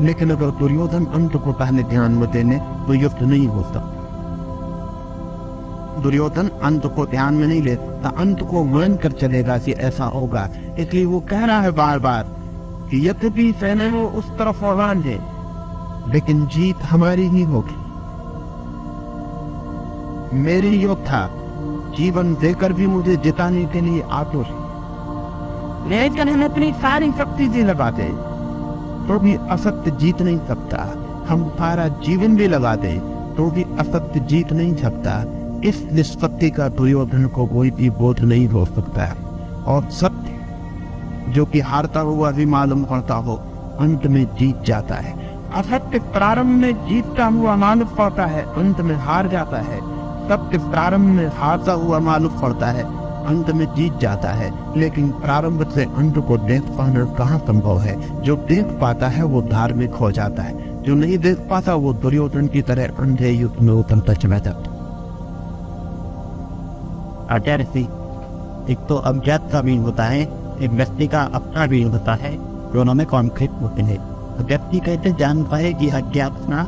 लेकिन अगर दुर्योधन अंत को पहले ध्यान में देने तो युद्ध नहीं हो सकता। दुर्योधन अंत को ध्यान में नहीं लेता, अंत को मान कर चलेगा कि ऐसा होगा। इसलिए वो कह रहा है बार बार कि यद्यपि सेना वो उस तरफ आह्वान है, लेकिन जीत हमारी ही होगी। मेरे योद्धा जीवन देकर भी मुझे जिताने के लिए आतुर है। लेकिन हम अपनी सारी शक्ति से लगाते तो भी असत्य जीत नहीं सकता। हम सारा जीवन भी लगा दे तो भी असत्य जीत नहीं सकता। इस निष्पत्ति का दुर्योधन को कोई भी बोध नहीं हो सकता। और सत्य जो कि हारता हुआ भी मालूम पड़ता हो, अंत में जीत जाता है। असत्य प्रारंभ में जीतता हुआ मालूम पड़ता है, अंत में हार जाता है। सत्य प्रारंभ में हारता हुआ मालूम पड़ता है, अंत में जीत जाता है। लेकिन प्रारंभ से अंत को देख पाना कहाँ संभव है। जो देख पाता है वो धार्मिक हो जाता है, जो नहीं देख पाता वो दुर्योधन की तरह अंधे युद्ध में उतरता चला जाता। एक तो अज्ञात का भी होता है, एक व्यक्ति का अपना भी होता है, दोनों में कॉन्फ्लिक्ट होते हैं। व्यक्ति कैसे जान पाए कि अज्ञात का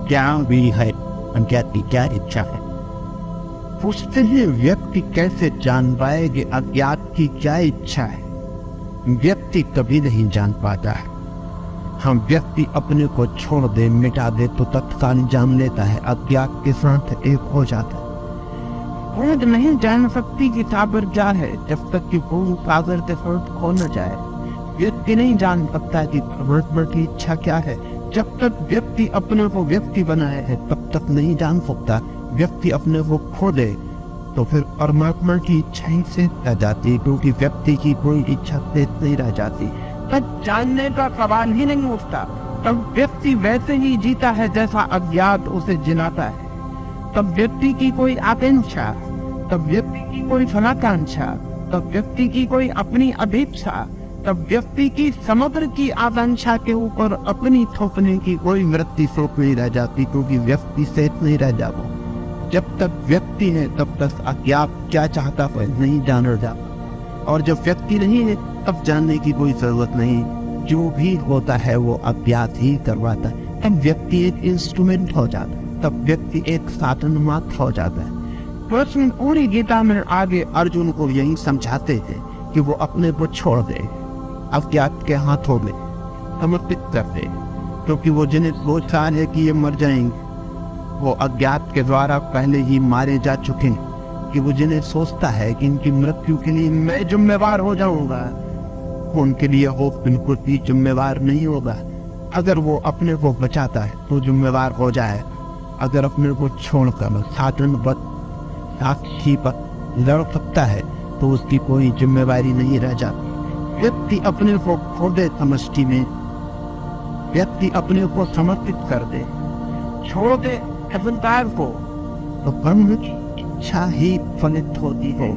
क्या भी है, अज्ञात की क्या इच्छा है। पूछते हैं व्यक्ति कैसे जान पाए कि अज्ञात की क्या इच्छा है। व्यक्ति कभी नहीं जान पाता है। हम व्यक्ति अपने को छोड़ दे, मिटा दे तो तत्काल जान लेता है, अज्ञात के साथ एक हो जाता है। खुद नहीं जान सकती कि सागर क्या है जब तक कि वो सागर के साथ खो न जाए। व्यक्ति नहीं जान सकता कि परमात्मा की इच्छा क्या है जब तक व्यक्ति अपने को व्यक्ति बनाए है, तब तक नहीं जान सकता। व्यक्ति अपने को खो दे तो फिर परमात्मा की इच्छा ही से रह जाती, क्योंकि व्यक्ति की कोई इच्छा से नहीं रह जाती। तब जानने का सवाल ही नहीं उठता। तब व्यक्ति वैसे ही जीता है जैसा अज्ञात उसे जिलाता है। तब व्यक्ति की कोई आकांक्षा, तब व्यक्ति की कोई फलाकांक्षा, तब व्यक्ति की कोई अपनी अपेक्षा, तब व्यक्ति की समग्र की आकांक्षा के ऊपर अपनी थोपने की कोई वृत्ति सोच नहीं रह जाती, क्योंकि व्यक्ति से नहीं रह जाता। जब तक व्यक्ति है तब तक अज्ञात क्या चाहता है नहीं जाना जाता, और जब व्यक्ति नहीं है तब जानने की कोई जरूरत नहीं। जो भी होता है वो अज्ञात ही करवाता है। तब व्यक्ति एक इंस्ट्रूमेंट हो जाता है, तब व्यक्ति एक साधन मात्र हो जाता है। कृष्ण पूरी गीता में आगे अर्जुन को यही समझाते थे कि वो अपने को छोड़ दे, अज्ञात के हाथों में समर्पित कर दे, क्योंकि वो जिन्हें सोचता है कि ये मर जाएंगे वो अज्ञात के द्वारा पहले ही मारे जा चुके हैं। कि वो जिन्हें सोचता है कि इनकी मृत्यु के लिए मैं जिम्मेवार हो जाऊंगा, उनके लिए वो बिल्कुल भी जिम्मेवार नहीं होगा। अगर वो अपने को बचाता है तो जिम्मेवार हो जाए, अगर अपने को छोड़कर साधन साक्षी पर लड़ सकता है तो उसकी कोई जिम्मेवारी नहीं रह जाती। व्यक्ति अपने को खो दे समष्टि में, व्यक्ति अपने को समर्पित कर दे, छोड़ दे अहंकार को, तो ब्रह्म की इच्छा ही फलित होती है।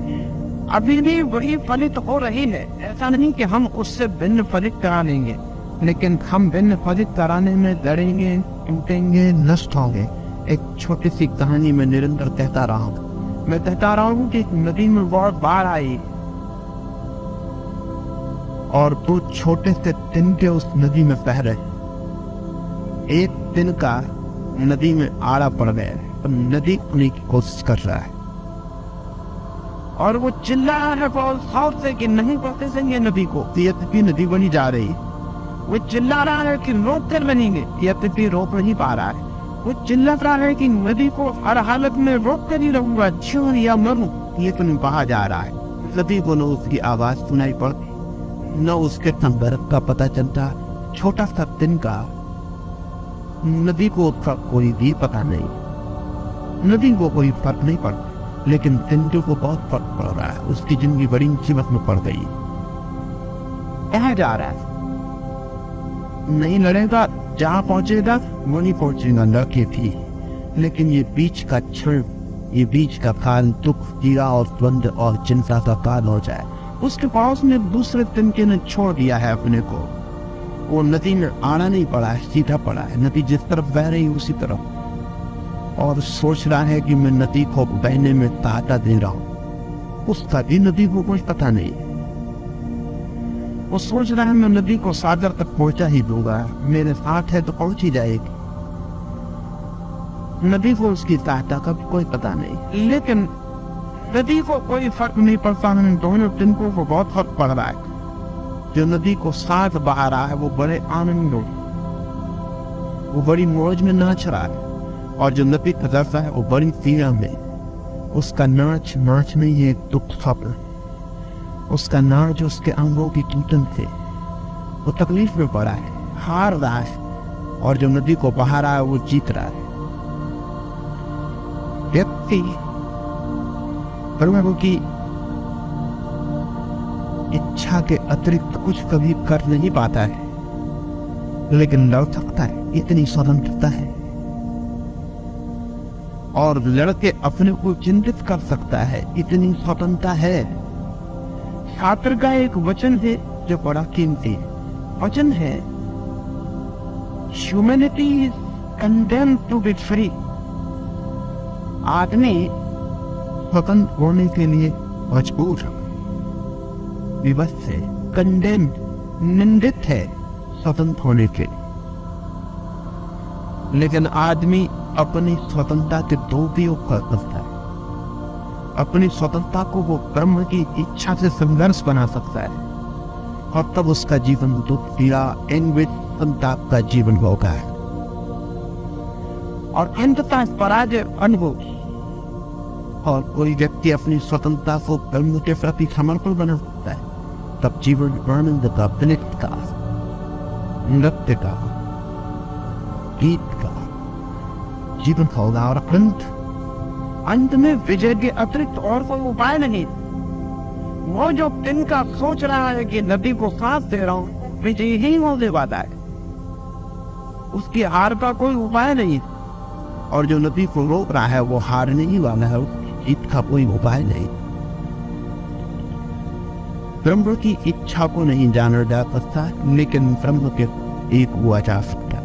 अभी भी वही फलित हो रही है। ऐसा नहीं कि हम उससे भिन्न फलित करा लेंगे, लेकिन हम भिन्न फलित कराने में लड़ेंगे, टूटेंगे, नष्ट होंगे। एक छोटी सी कहानी में निरंतर कहता रहा हूँ। मैं कहता रहा हूँ कि एक नदी में बहुत बाढ़ आई और दो छोटे से तिनके उस नदी में बह रहे। एक तिनका नदी में आड़ा पड़ गया और नदी उन्हीं की कोशिश कर रहा है, और वो चिल्ला रहा है बहुत जोर से कि नहीं पहुंचे देंगे नदी को, यद्यपि नदी बनी जा रही है। वो चिल्ला रहा है कि रोक कर बनेंगे, यद्यपि रोक नहीं पा रहा है। वो चिल्ला रहा है कि नदी को हर हालत में रोक कर ही रहूंगा, जीऊं या मरूं, ये तो नहीं बहा जा रहा है। नदी को न उसकी आवाज सुनाई पड़ती, न उसके संपर्क का पता चलता। छोटा सा तिनका, नदी को उसका कोई भी पता नहीं, नदी को कोई फर्क नहीं पड़ता, लेकिन तिनके को बहुत फर्क पड़ रहा है। उसकी जिंदगी बड़ी मुसीबत में पड़ गई। कहाँ जा रहा है? नहीं लड़ेगा, जहाँ पहुंचेगा वहीं पहुंचेगा, न के भी। लेकिन ये बीच का क्षण, ये बीच का काल दुख, पीड़ा और द्वंद और चिंता का काल हो जाए, उसके पास ने दूसरे तिनके ने छोड़ दिया है अपने को। वो नदी में आना नहीं पड़ा है, सीधा पड़ा है, नदी जिस तरफ बह रही उसी तरफ, और सोच रहा है कि मैं नदी को बहने में सहायता दे रहा हूँ। उसका भी नदी को कुछ पता नहीं। वो सोच रहा है मैं नदी को सागर तक पहुंचा ही दूंगा, मेरे साथ है तो पहुंच ही जाएगी। नदी को उसकी सहायता का कोई पता नहीं, लेकिन नदी को कोई फर्क नहीं पड़ता। इन दोनों तिनकों को बहुत फर्क पड़ रहा है। जो नदी को साथ बहा रहा है वो बड़े आनंद, वो बड़ी मौज में नाच रहा है, और जो नदी तरफ है वो बड़ी पीड़ा में। उसका नाच नाच में ये दुख स्वप्न, उसका नाच उसके अंगों की टूटन से, वो तकलीफ में पड़ा है, हार रहा है, और जो नदी को बहा रहा है वो जीत रहा है। व्यक्ति परमात्मा की इच्छा के अतिरिक्त कुछ कभी कर नहीं पाता है, लेकिन लड़ सकता है, इतनी स्वतंत्रता है। और लड़के अपने को चिंतित कर सकता है, इतनी स्वतंत्रता है। छात्र का एक वचन है जो बड़ा कीमती वचन है, humanity is condemned to be free. आदमी स्वतंत्र होने के लिए मजबूर, विवश है, कंडेम्ड, निंदित है स्वतंत्र होने के लिए। लेकिन आदमी अपनी स्वतंत्रता के दो उपयोग कर सकता है। अपनी स्वतंत्रता को वो ब्रह्म की इच्छा से संघर्ष बना सकता है, और तब उसका जीवन दुख, पीड़ा, संताप का जीवन होगा, और अंततः पराजय अनुभव। और कोई व्यक्ति अपनी स्वतंत्रता को ब्रह्म के प्रति समर्पण बना सकता है, तब जीवन आनंद का, नृत्य का, नृत्य का, गीत का जीवन होगा। और अंत में विजय के अतिरिक्त और कोई उपाय नहीं। वो जो तिनका सोच रहा है कि नदी को साथ दे रहा हूं, विजय ही होने वाला है, उसकी हार का कोई उपाय नहीं। और जो नदी को रोक रहा है वो हारने ही वाला है, जीत का कोई उपाय नहीं। ब्रह्म की इच्छा को नहीं जाना जा सकता, लेकिन ब्रह्म के एक हुआ जा सकता,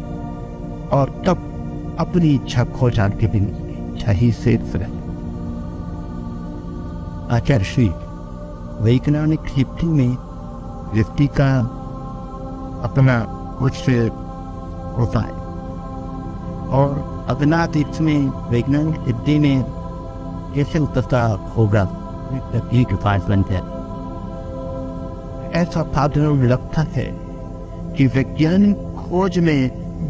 और तब अपनी इच्छा खो जाने के बिना इच्छा ही शेष रहे। आचार्य श्री वैज्ञानिक हिप्पी में व्यक्ति का अपना कुछ होता है, और अज्ञात इसमें वैज्ञानिक हिप्पी में कैसे उतरता होगा के पास बनते हैं। ऐसा साधारण लगता है कि वैज्ञानिक खोज में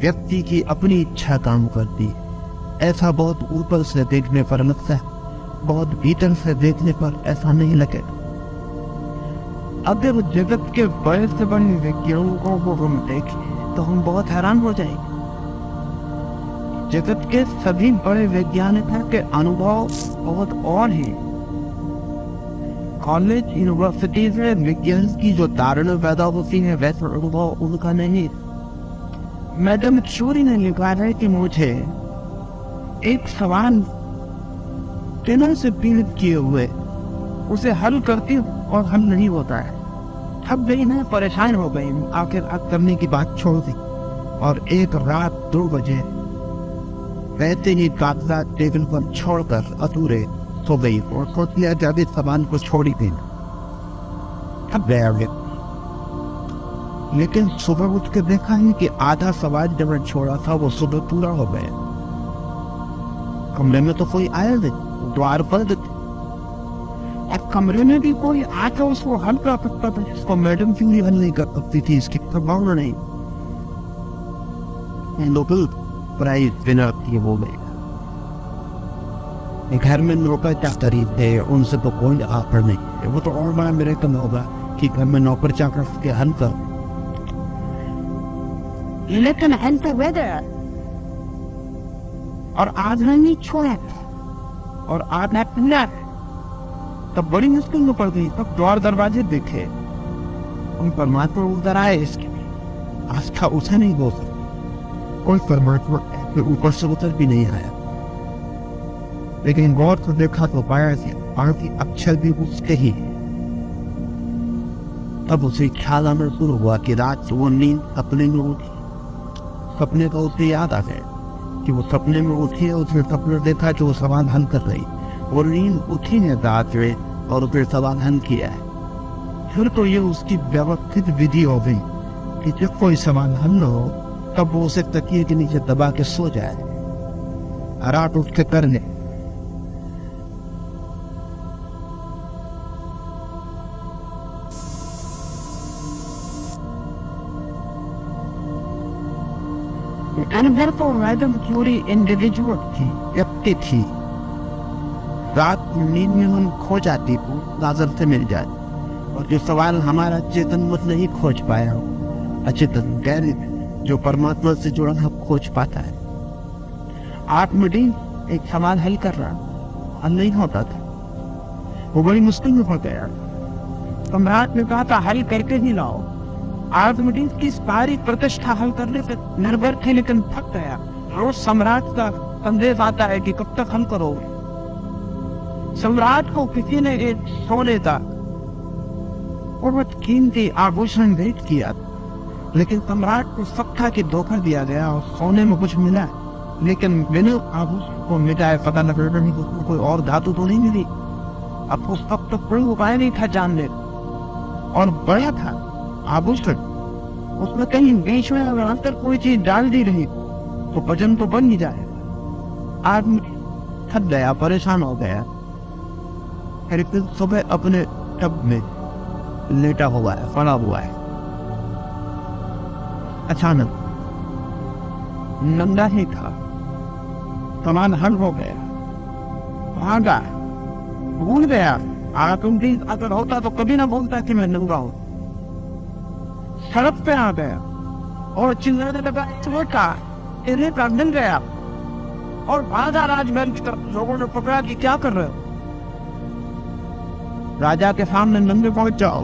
व्यक्ति की अपनी इच्छा काम करती है। ऐसा बहुत ऊपर से देखने पर लगता है, बहुत भीतर से देखने पर ऐसा नहीं लगे। अगर जगत के बड़े से बड़े वैज्ञानिकों को हम देखें तो हम बहुत हैरान हो जाएंगे। जगत के सभी बड़े वैज्ञानिकों के अनुभव बहुत और हैं। कॉलेज, यूनिवर्सिटीज में विज्ञान की जो धारणा पैदा होती है वैसा अनुभव उनका नहीं। मैडम चोरी ने लिखा है कि मुझे एक सवाल टेनर से पीड़ित किए हुए उसे हल करती और हल नहीं होता है। थक गई, मैं परेशान हो गई, आखिर करने की बात छोड़ दी, और एक रात 2 बजे वैसे ही कागजात टेबल पर छोड़कर अधूरे सो गई, और सोच लिया जब इस सामान को छोड़ ही देना। थक गया व्यक्ति, लेकिन सुबह उठ के देखा है कि आधा सवाल जब छोड़ा था वो सुबह पूरा हो गया। कमरे में तो कोई आया नहीं, द्वार बंद थे। अब कमरे में भी कोई आकर उसको हल कर सकता था, इसको मैडम क्यों नहीं हल नहीं कर सकती थी, इसकी संभावना नहीं। लोकल प्राइज विनर थी वो मेरा। घर में नौकर चाकर थे, उनसे तो कोई ऑफर नहीं है। वो तो और बड़ा मेरे कम होगा कि घर में नौकर चाकर के हल कर, लेकिन और आधा नहीं छोड़ा, और आधा पिला। तब बड़ी मुश्किल में पड़ गई। तब द्वार दरवाजे देखे, उन परमात्मा उधर आए इसके, आस्था उसे नहीं बोल सकता। कोई परमात्मा के ऊपर से उतर भी नहीं आया। लेकिन गौर को देखा तो पाया कि आरती अक्षर भी उसके ही है। तब उसे ख्याल आना शुरू हुआ कि रात वो नींद सपने में उठी। सपने का उसे याद आ गया कि वो सपने में उठी है, उसने सपना देखा कि वो सवाल हल कर रही। वो नींद उठी है रात में और फिर सवाल हल किया है। फिर तो ये उसकी व्यवस्थित विधि हो गई कि जब कोई सवाल हल न हो तब वो उसे तकिए के नीचे दबा के सो जाए, रात उठ के कर ले। And therefore, rather पूरी इंडिविजुअल थी, व्यक्ति थी। रात नींद में हम खो जाती तो नजर से मिल जाती, और जो सवाल हमारा चेतन मत नहीं खोज पाया हो, अचेतन गैर जो परमात्मा से जुड़ा हम खोज पाता है। आत्मडीन एक सवाल हल कर रहा, हल नहीं होता था, वो बड़ी मुश्किल में हो गया। सम्राट ने कहा था हल करके ही लाओ। आत्मडीन की सारी प्रतिष्ठा हल करने पर निर्भर थे, लेकिन थक गया। रोज सम्राट का संदेश आता है कि कब तक हल करोगे। सम्राट को किसी ने एक सोने का बहुत कीमती आभूषण भेंट किया, लेकिन सम्राट को सब था कि धोखा दिया गया और सोने में कुछ मिला, लेकिन बिना आभूषण को मिटाए पता न लगा नहीं उसको कोई और धातु तो नहीं मिली। अब उस अब तक कोई उपाय नहीं था जानने, और बड़ा था आभूषण, उसमें कहीं बीच में अगर अंतर कोई चीज डाल दी रही तो वजन तो बन ही जाएगा। आदमी थक गया, परेशान हो गया। फिर सुबह अपने टब में लेटा हुआ है, पड़ा हुआ है। अचानक नंगा ही था, सामान हल हो गया, भागा, भूल गया। अगर होता तो कभी ना बोलता कि मैं नंगा हूं। सड़क पे आ गया और चिल्लाने लगा, छोटा इन्हें मिल गया, और भागा राजमहल की तरफ। लोगों ने पकड़ा कि क्या कर रहे हो। राजा के सामने नंगे पहुंच जाओ।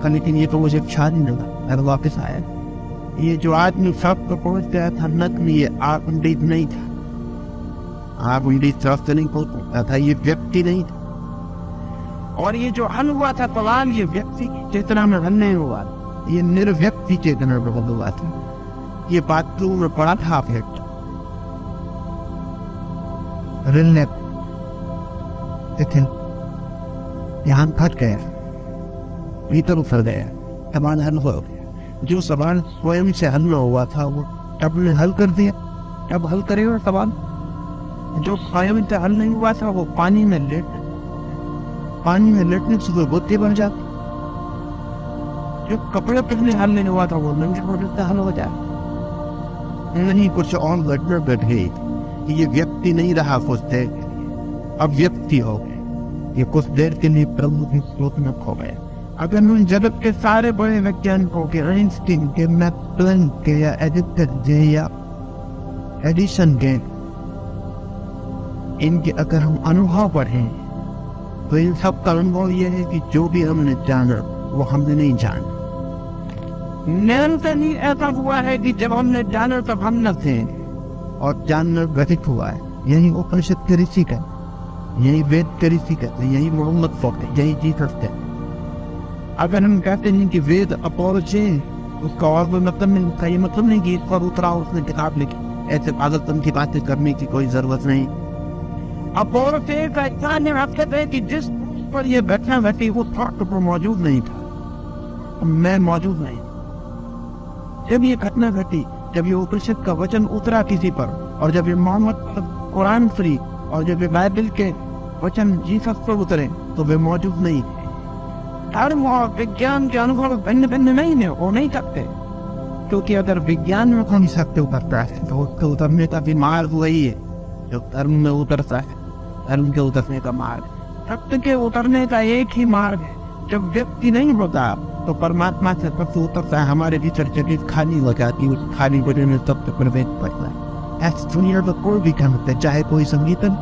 लेकिन ये तो मुझे अच्छा नहीं लगा, मैं वापस आया। ये जो आदमी सब तो पहुंच गया था नकली, ये आत्मडीन नहीं था। आत्मडीन तरफ से नहीं पहुंचा था, ये व्यक्ति नहीं था। और ये जो हल हुआ था सवाल, ये व्यक्ति चेतना में हल नहीं हुआ, ये निर्व्यक्ति चेतना में हल हुआ था। ये बाथरूम में पड़ा था फिर लेकिन यहाँ फट गया, भीतर उतर गया, सवाल हल हो गया। जो सवाल स्वयं से हल न हुआ था वो तब ने हल कर दिया। अब हल करेगा सवाल। जो स्वयं से हल नहीं हुआ था वो पानी में लेटने से कोई बुद्धि बन जाती। जो कपड़े पहनने हल नहीं हुआ था वो नंगे होने से हल हो जाए। नहीं कुछ और गड़बड़ बैठ गई कि ये व्यक्ति नहीं रहा कुछ देर, अब व्यक्ति हो गए। ये कुछ देर के लिए प्रभु की सोच में खो गए। अगर उन जगत के सारे बड़े वैज्ञानिकों के, आइंस्टीन के, मैक्सवेल के, या एडिसन के, इनके अगर हम अनुभव पढ़ें तो इन सब का अनुभव यह है कि जो भी हमने जाना वो हमने नहीं जाना। निरंतर ही ऐसा हुआ है कि जब हमने जाना तब हम न थे, और जानना घटित हुआ है। यही उपनिषद के ऋषि का, यही वेद के ऋषि का, यही मोहम्मद फोटे, यही जीसस है। अगर हम कहते हैं कि वेद अपौरुषे, उसका और कोई मतलब नहीं था। ये मतलब नहीं कि इस पर उतरा उसने किताब लिखी। ऐसे पागलपन की बातें करने की कोई जरूरत नहीं। अपौरुषे का इतना निरर्थक है कि जिस पर ये घटना घटी वो थॉट पर मौजूद नहीं था, मैं मौजूद नहीं। जब ये घटना घटी, जब ये उपनिषद का वचन उतरा किसी पर, और जब ये मोहम्मद कुरान फ्री, और जब ये बाइबल के वचन जीसस पर उतरे तो वे मौजूद नहीं थे। धर्म और विज्ञान के अनुभव भिन्न भिन्न नहीं है, वो नहीं सकते, क्योंकि अगर विज्ञान में कौन सकते उतरता है तो उसके उतरने का भी मार्ग वही है जो धर्म में उतरता है। धर्म के उतरने का मार्ग, सत्य के उतरने का एक ही मार्ग है। जब व्यक्ति नहीं होता तो परमात्मा से सत्य उतरता है। हमारे भीतर जगह खाली हो जाती है, उस खाली बने में सत्य प्रवेश पड़ता है। ऐसी दुनिया में कोई भी काम होता है, चाहे कोई संगीतन,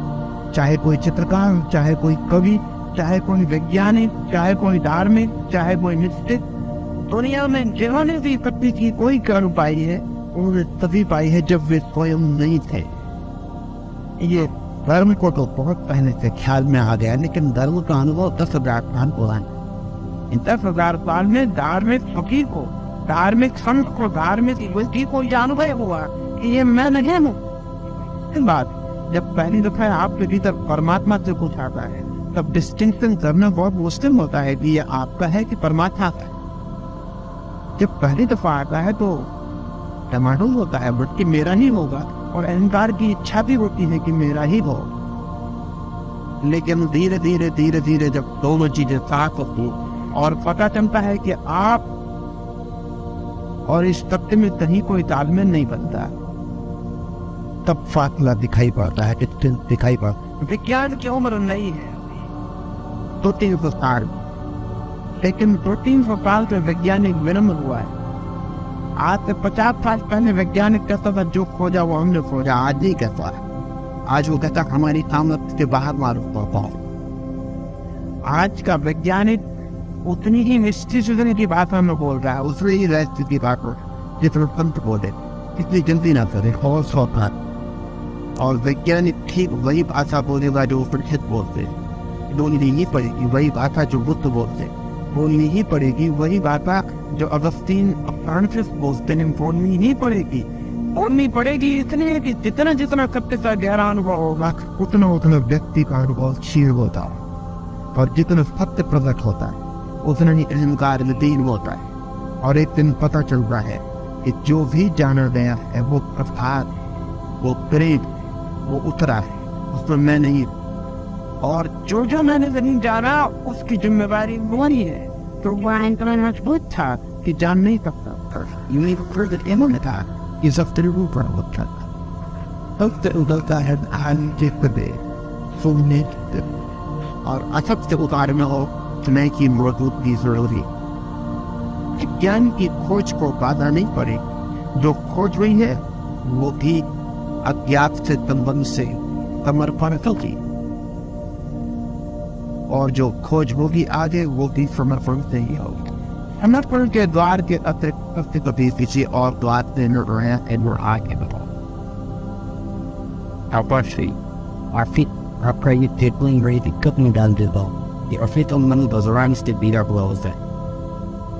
चाहे कोई चित्रकार, चाहे कोई कवि, चाहे कोई वैज्ञानिक, चाहे कोई धार्मिक, चाहे कोई निश्चित, दुनिया में जिन्होंने भी पृथ्वी की कोई कर्म पाई है उन्होंने तभी पाई है जब वे स्वयं नहीं थे। ये धर्म को तो बहुत पहले से ख्याल में आ गया, लेकिन धर्म का अनुभव 10,000 साल पुराना है। इन 10,000 साल में धार्मिक फकीर को, धार्मिक संत को, धार्मिक व्यक्ति को यह अनुभव हुआ कि ये मैं नहीं हूँ। बात जब पहली दफा आपके भीतर परमात्मा से कुछ आता है तब डिस्टिंक्शन करना बहुत मुश्किल होता है कि ये आपका है कि परमात्मा का है। जब पहली दफा आता है तो टमाटो होता है बट कि मेरा नहीं होगा, और अहंकार की इच्छा भी होती है कि मेरा ही हो। लेकिन धीरे धीरे धीरे धीरे जब दोनों चीजें साथ होती और पता चलता है कि आप और इस तथ्य में कहीं कोई तालमेल नहीं बनता, तब फासला दिखाई पड़ता है, डिस्टेंस दिखाई पड़ता है। विज्ञान की उम्र नहीं है 200-300 साल, लेकिन 200-300 साल से वैज्ञानिक विनम्र हुआ है। आज से 50 साल पहले वैज्ञानिक कहता था जो खोजा वो हमने खोजा, आज नहीं कहता है। आज वो कहता हमारी सामर्थ्य के बाहर मालूम पड़ता है। आज का वैज्ञानिक उतनी ही इंस्टीट्यूशन की भाषा में बोल रहा है, उतनी ही राष्ट्र की बात हो जितना पंत बोले, इतनी जल्दी ना करे और सोता। और वैज्ञानिक ठीक वही भाषा बोलेगा जो उपनिषद बोलते, बोलनी ही पड़ेगी वही भाषा जो बुद्ध बोलते, बोलनी ही पड़ेगी वही भाषा जो अगस्तीन फ्रांसिस बोलते हैं, बोलनी ही पड़ेगी। बोलनी पड़ेगी इसलिए कि जितना जितना सबके साथ गहरा अनुभव होगा उतना उतना व्यक्ति का अनुभव क्षीण होता है, और जितना सत्य प्रकट होता है उतना ही अहंकार नदीन होता है। और एक दिन पता चल रहा है कि जो भी जाना गया है वो प्रसाद, वो प्रेम, वो उतरा है, उसमें मैं नहीं। और जो जो मैंने नहीं जाना उसकी जिम्मेवारी वही है। तो वह मजबूत था कि जान नहीं सकता, यूं इन्होंने था कि सब तेरे ऊपर होता सबसे उगलता है सुनने और असत से उतार में हो सुनाई की मौजूदगी जरूरी। ज्ञान की खोज को बाधा नहीं पड़े, जो खोज रही है वो भी अज्ञात से संबंध से समर्पण होगी, और जो खोज होगी आगे वो भी समर्पण से ही होगी। समर्पण के द्वार के अतिरिक्त कभी किसी और द्वार से न रहे आगे बढ़ो। अवश्य आपका ये टेबलिंग रेट कितनी डाल देता हूँ, ये फिर तो मन बजरान से बीरा ब्लाउज है।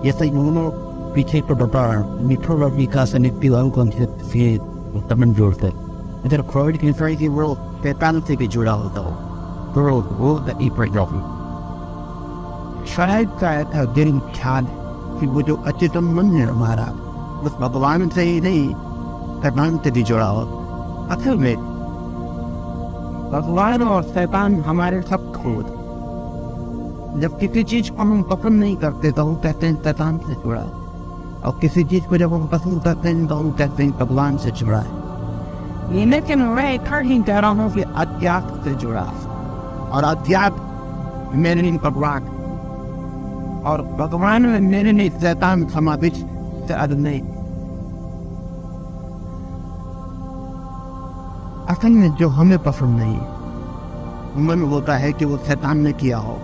ये सही दोनों पीछे पर बता मिठो रवि का सनिक पिलाओं को फिर तमन जोड़ते इधर क्राउड की फ्राई की वो पैपान से भी जुड़ा होता हो तो वो द ईपर जॉब शायद का दिन ख्याल कि वो जो अचेतन मन है हमारा बस भगवान से ही नहीं पैपान से भी जुड़ा हो। असल में भगवान और शैतान हमारे सब खोद। जब किसी चीज को हम पसंद नहीं करते तो हम कहते हैं शैतान से जुड़ा है, और किसी चीज को जब हम पसंद करते हैं तो हम कहते हैं भगवान से जुड़ा है। लेकिन मैं इतना ही कह रहा हूँ कि अध्यात्म से जुड़ा है, और अध्यात्म मेरे लिए भगवान, और भगवान में मेरे लिए शैतान समावेश से अलग नहीं। असल में जो हमें पसंद नहीं मन होता है कि वो शैतान ने किया हो,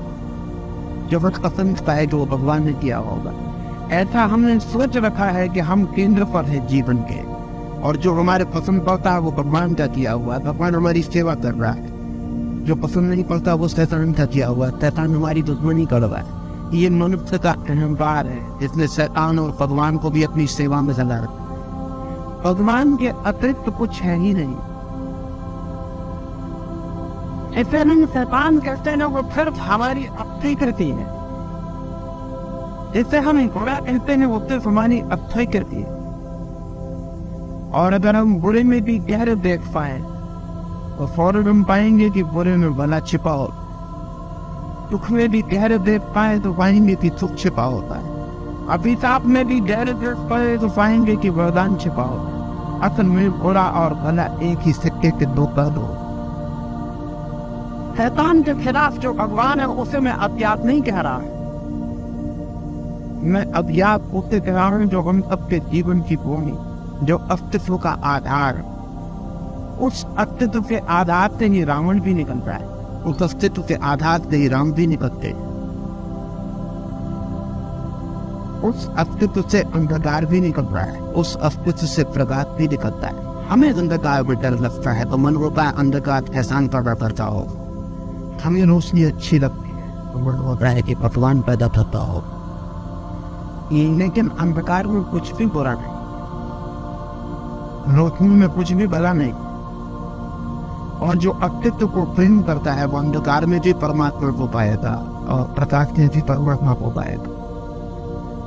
जो वक्त पसंद का है कि वो भगवान ने किया होगा। ऐसा हमने सोच रखा है कि हम केंद्र पर है जीवन के, और जो हमारे पसंद पड़ता है वो भगवान का किया हुआ है, भगवान हमारी सेवा कर रहा है। जो पसंद नहीं पड़ता वो शैतान का किया हुआ है, शैतान हमारी दुश्मनी कर रहा है। ये मनुष्य का अहंकार है, इसने शैतान और भगवान को भी अपनी सेवा में जला रखा। भगवान के अतिरिक्त कुछ है ही नहीं। ऐसे नहीं शैतान कहते हैं वो फिर हमारी अच्छाई करती है, जैसे हम बुरा कहते हैं वो सिर्फ हमारी अच्छाई करती है। और अगर हम बुरे में भी गहरे देख पाए तो फौरन हम पाएंगे कि बुरे में भला छिपा हो। सुख में भी गहरे देख पाए तो पाएंगे कि सुख छिपा होता है। अभिशाप में भी गहरे देख पाए तो पाएंगे कि वरदान छिपा होता है। असल में बुरा और भला एक ही सिक्के के दो पहलू। शैतान के खिलाफ जो भगवान है उसे मैं अज्ञात नहीं कह रहा, मैं अज्ञात उसे कह रहा हूं जो हम सबके जीवन की भूमि, जो अस्तित्व का आधार। उस अस्तित्व के आधार से ही रावण भी निकल रहा है, उस अस्तित्व के आधार से ही राम भी निकलते। उस अस्तित्व से अंधकार भी निकल रहा है, उस अस्तित्व से प्रकाश भी निकलता है। हमें अंधकार में डर लगता है तो मन होता है अंधकार फैसान पैदा करता हो, हमें रोशनी अच्छी लगती है तो मन होता है कि भगवान पैदा करता हो। लेकिन अंधकार में कुछ भी बुरा नहीं, रोशनी में कुछ भी भला नहीं, और जो अस्तित्व को प्रेम करता है वो अंधकार में भी परमात्मा को पाएगा और प्रकाश में भी परमात्मा को पाएगा।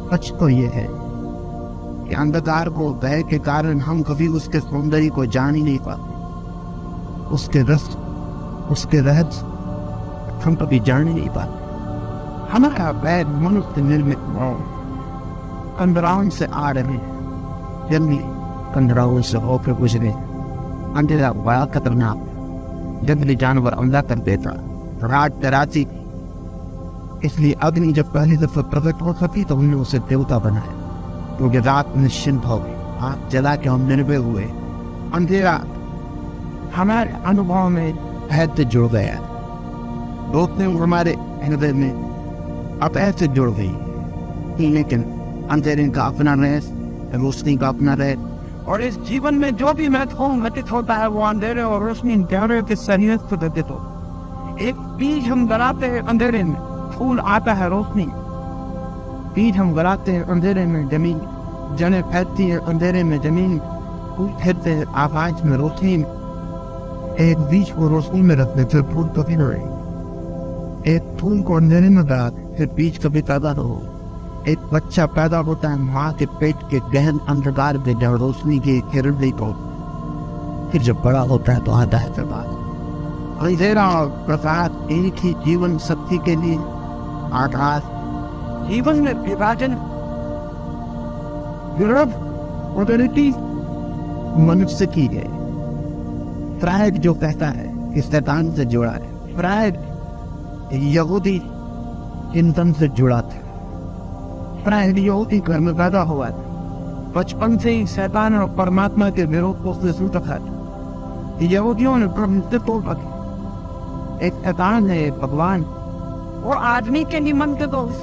सच तो ये है कि अंधकार को भय के कारण हम कभी उसके सौंदर्य को जान ही नहीं पाते, उसके रस, उसके रहस्य हम कभी जान ही नहीं पाते। हमारा भय मनुष्य निर्मित कंदराओं से आ रहे जंगली कंदराओं से होकर गुजरे। अंधेरा बड़ा खतरनाक, जंगली जानवर हमला कर देता, रात डराती। इसलिए अग्नि जब पहली दफा प्रकट हो सकी तो हमने उसे देवता बनाया, क्योंकि रात निश्चिंत हो गई, आग जला के हम निर्भय हुए। अंधेरा हमारे अनुभव में भय से जुड़ गया, रोशनी हमारे हृदय में अब ऐसे जुड़ गई। लेकिन अंधेरे का अपना रहस्य, रोशनी का अपना रहस्य, और इस जीवन में जो भी महत्वपूर्ण घटित होता है वो अंधेरे और रोशनी दोनों के सहयोग से घटित हो। एक बीज हम गलाते हैं अंधेरे में, फूल आता है रोशनी। बीज हम गलाते हैं अंधेरे में, जमीन जड़ें फैलती हैं अंधेरे में, जमीन फूल फैलते हैं आकाश में, रोशनी में। एक बीज को रोशनी में रखने फिर फूल कभी न रहे, एक फूल को अंधेरे में डाल फिर बीज कभी पैदा न हो। एक बच्चा पैदा होता है माँ के पेट के गहन अंधकार में जब रोशनी की किरण नहीं को, फिर जब बड़ा होता है तो आता है प्रकाश। अंधेरा और प्रकाश एक ही जीवन शक्ति के लिए आकाश। जीवन में विभाजन, विरोध, पोलैरिटी मनुष्य की है। फ्रायड जो कहता है कि शैतान से जुड़ा है, फ्रायड यहूदी चिंतन से जुड़ा था। फ्रायड यहूदी घर में पैदा हुआ था, बचपन से ही शैतान और परमात्मा के विरोध को उसने सुन रखा था। यहूदियों ने प्रभुत्व को रखा, एक शैतान है, एक भगवान, और आदमी के निमन के दोस्त।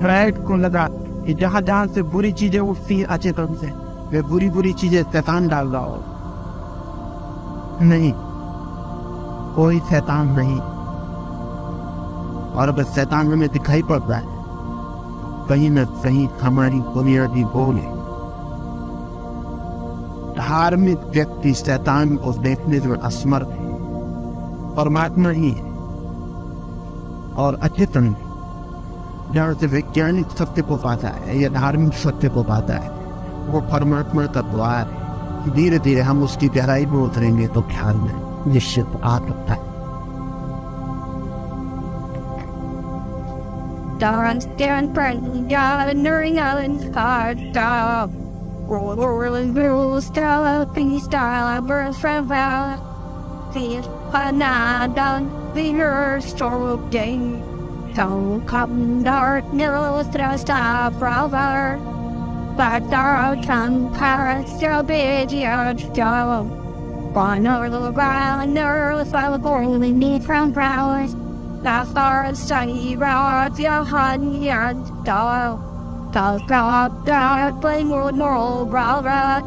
फ्रायड को लगा कि जहां जहां से बुरी चीजें उठती है अच्छे क्रम से, वे बुरी बुरी चीजें शैतान डाल रहा हो। नहीं, कोई शैतान नहीं। और अगर शैतान हमें दिखाई पड़ रहा है, कहीं न कहीं हमारी बुनियादी बोल है। धार्मिक व्यक्ति शैतान को देखने में असमर्थ है, परमात्मा ही है। और अच्छे तरह जहाँ से वैज्ञानिक सत्य को पाता है या धार्मिक सत्य को पाता है, वो परमात्मा का द्वार है। धीरे धीरे हम उसकी गहराई में उतरेंगे तो ख्याल में निश्चित आ सकता है। Darn stand friendly, gathering on card stop. Rolling rules, style, peace, style, burns from val. Feel panadan, the earth store of day. Don't come dark, no stress, stop, brother. But our tongue parents, still busy, job. One over the ground, nervous, I was born, we need from flowers. That's our sunny road, your honey and dog. Talk, playing with moral, brother.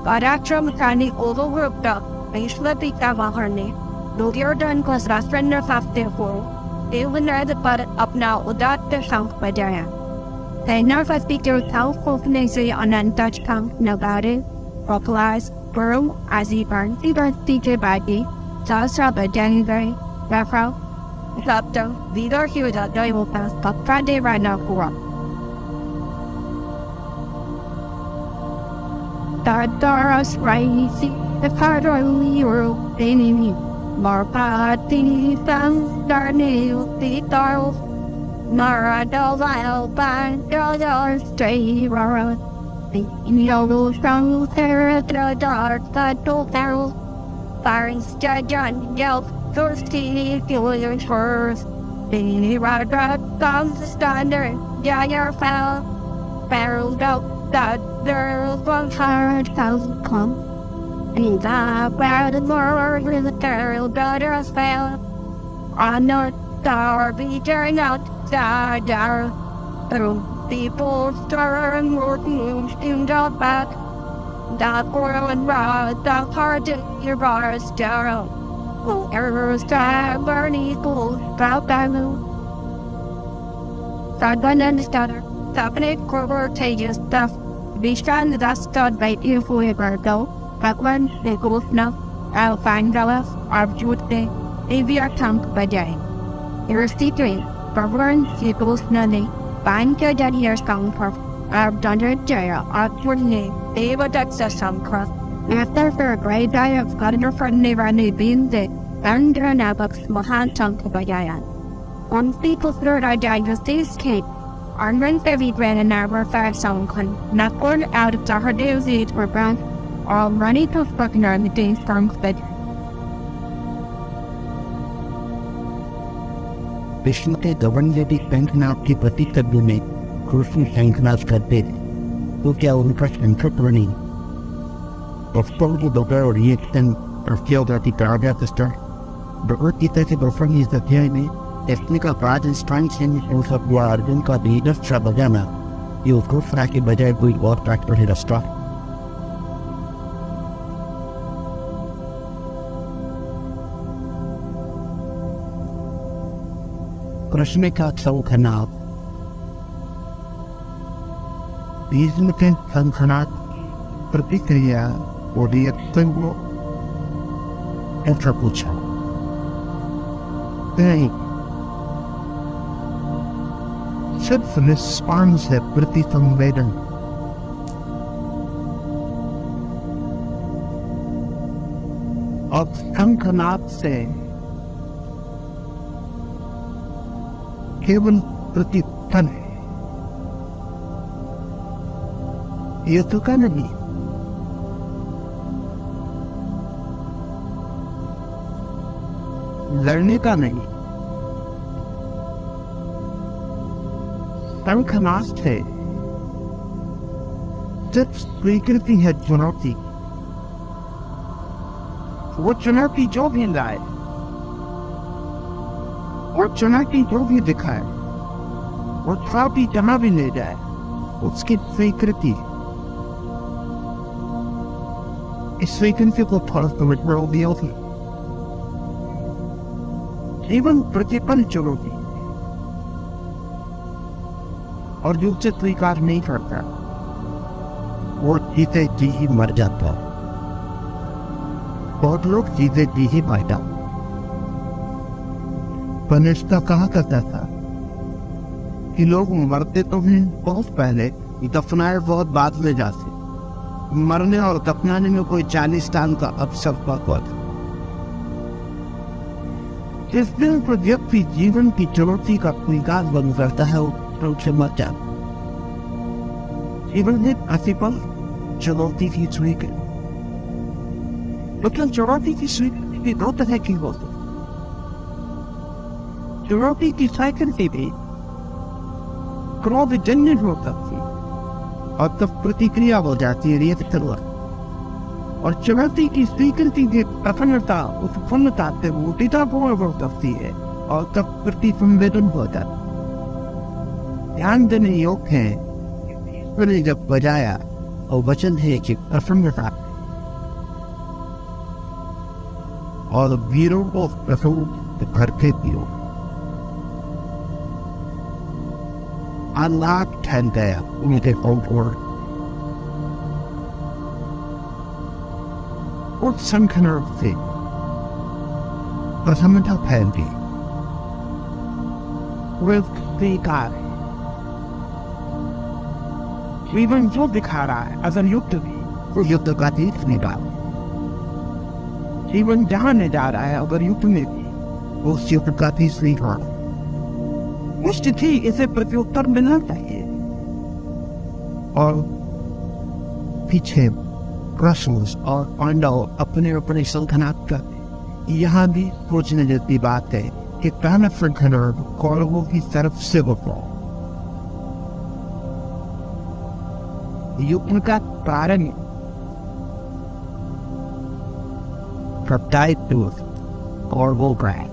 But after mechanic overworked up, I slept it out of her name. Though you're done, cause that's friend of after four. Even though the butt up now, without the sound by Diane. They never speak to confidence on untouched count about it. Vocalize, burrow, as he burns, teacher baggy. Salsa by January, Rafro. Lapto, Vidor Huda, Doyle Pass, but Friday right now for up. Dardaras, Raisi, the Cardo, Euro, Enemy, Marpa, the Fang, Darnell, the Darl, Mara, Dolvile, Ban, Dollar, Stray, Rara, the Inyo, Strong, Terra, Dark, Dol, Barrel, Firing, John, Yelp, Thirsty, feeling first. Baby, right, comes the standard. Yeah, you're foul. Barrel out that there's 100,000 come. And that bad and more with the barrel daughter's fail. I know Dar be tearing out, dar. People stirring, working, steamed out back. Da coil and rod, da hard in your bars, dar. Whoever's time, Bernie, gold, bow, bow. Sadban and stutter, tapping cover, tages, stuff. Be strong that stud by you for a birdo. But when they go enough, I'll find the left, absolutely. If you are tamped by day. Here's the dream. Burn, he goes nothing. Find your dead years come for. I've done it, jail, outwardly. They would access some cross. After for a great day, I've got your friendly Randy being dead. And turn out of Mohan Chunk by Jayan. On people's third idea, just escape. Armand Heavy ran an hour 5 sound con. Not born out of the days eat or brown. All running to fucking on the days from bed. Vishnu के गवर्न यदि शंखनाद की प्रतिशब्द में कृष्ण शंखनाद करते थे तो क्या उनका शंखक रनी को दोपहर और ये किया जाती कराया सिस्टर भगवदगीता के दोपहर इस अध्याय में टेक्निकल प्राज इंस्ट्रक्शन इन सब हुआ अर्जुन का लीडर बजाना ये उसको फ्रा के बजाय कोई और ट्रैक्टर है रास्ता कृष्ण का शंखनाद भीष्म के शंखनाद प्रतिक्रिया और रिएक्शन को ऐसा पूछा नहीं सिर्फ रिस्पॉन्स है प्रति संवेदन और शंखनाद से केवल प्रतिफल है ये तो का नहीं लड़ने का नहीं शंखनाद है सिर्फ स्वीकृति है चुनौती वो चुनौती जो भी लाए और चुनौती जो भी दिखाए और ट्रॉफी जमा भी ले जाए उसकी स्वीकृति इस स्वीकृति को फल समझ दिया थी जीवन प्रतिपल चुनौती और जो से स्वीकार नहीं करता वो जीते जी ही मर जाता बहुत लोग जीते जी ही मारता फरिश्ता कहा करता था कि लोग मरते तो हैं बहुत पहले दफनाए बहुत बाद में जाते मरने और दफनाने में कोई 40 साल का अवसर पाता इस दिन पर व्यक्ति जीवन की चुनौती का स्वीकार बंद करता है और उसे मर जाता जीवन में प्रतिपल चुनौती की स्वीकृति मतलब चुनौती की स्वीकृति दो तरह की होती चुनौती की स्वीकृति भी क्रोध जन्य हो सकती और तब प्रतिक्रिया हो जाती है रिएक्शन और चुनौती की स्वीकृति की प्रसन्नता उत्पन्नता से मूर्तितापूर्ण हो सकती है और तब प्रति संवेदन हो जाता ध्यान देने योग्य है मैंने जब बजाया और वचन है कि प्रसन्नता और वीरों को प्रसन्न करके दियो अनलॉक ठहर गया उनके और उस शंखनाद से प्रसन्नता फैल गई वे स्वीकार जीवन जो दिखा रहा है अगर युद्ध तो युद्ध का तीर्थ निकाल जीवन जहाँ ले जा रहा है अगर युद्ध में भी वो युद्ध का तीर्थ निकाल निश्चित ही इसे प्रत्युत्तर मिलना चाहिए और पीछे कृष्ण और पांडव अपने अपने शंखनाद का यहाँ भी सोचने जैसी बात है कि पहला शंखनाद कौरवों की तरफ से होता युद्ध का कारण प्रत्यायित और वो है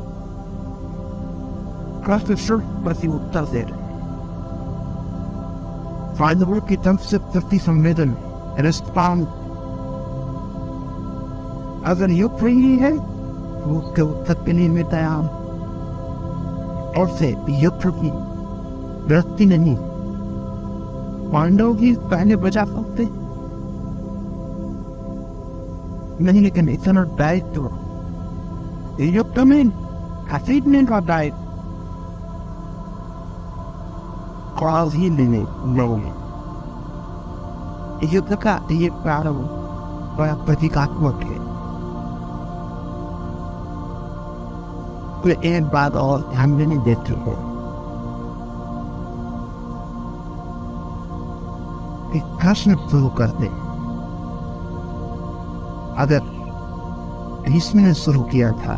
across the surface but he will tell it. Find the work it से धरती संवेदन respond. अगर ये प्रेमी है तो उसके उत्तर के लिए मैं तैयार और से ये प्रति व्यक्ति नहीं पांडव भी पहले बचा सकते नहीं लेकिन इतना दायित्व ये कमेंट हसीने का दायित्व कॉल ही लेने लोगे ये तक ये प्रारंभ बड़ा प्रतीकात्मक है कोई एक बात और ध्यान में नहीं देते हो एक प्रश्न शुरू करते अगर इसने शुरू किया था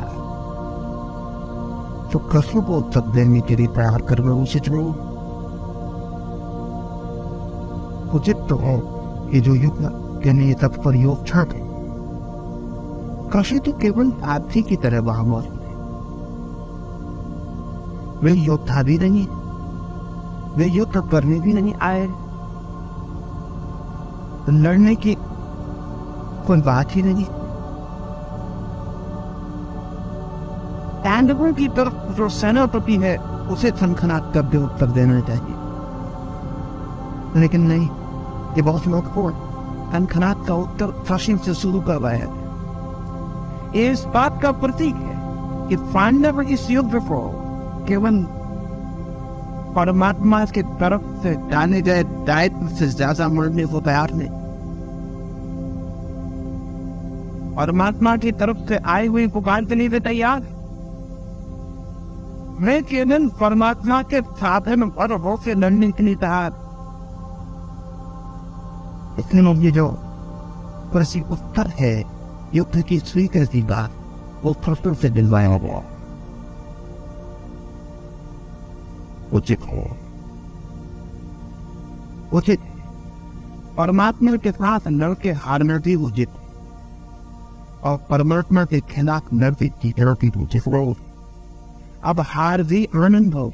तो प्रश्न को उत्तर देने के लिए तैयार करना उचित हो उचित तो हो ये जो युग के लिए तब प्रयोग छाट कृषि तो केवल आदि की तरह वहां मौजूद है वे योद्धा भी नहीं वे युद्ध करने भी नहीं आए लड़ने की कोई बात ही नहीं पांडवों की तरफ जो सेनापति है उसे थनथनाट कर दे उत्तर देना चाहिए लेकिन नहीं ये बहुत महत्वपूर्ण थनथनाट का उत्तर पश्चिम से शुरू कर रहा है इस बात का प्रतीक है कि पांडव इस युद्ध को केवल परमात्मा के तरफ से डाले गए दायित्व से ज्यादा मरने को तैयार नहीं परमात्मा की तरफ से आई हुई पुकार के लिए तैयार मैं केवल परमात्मा के साधन और वो से लड़ने के लिए तैयार इसलिए ये जो कृषि उत्तर है युद्ध की स्वीकृति बात वो फसलों से दिलवाया हुआ उचित हो उचित परमात्मा के साथ लड़के हारना भी उचित और परमात्मा के खिलाफ लड़के जीतना भी उचित हो अब हार भी आनंद हो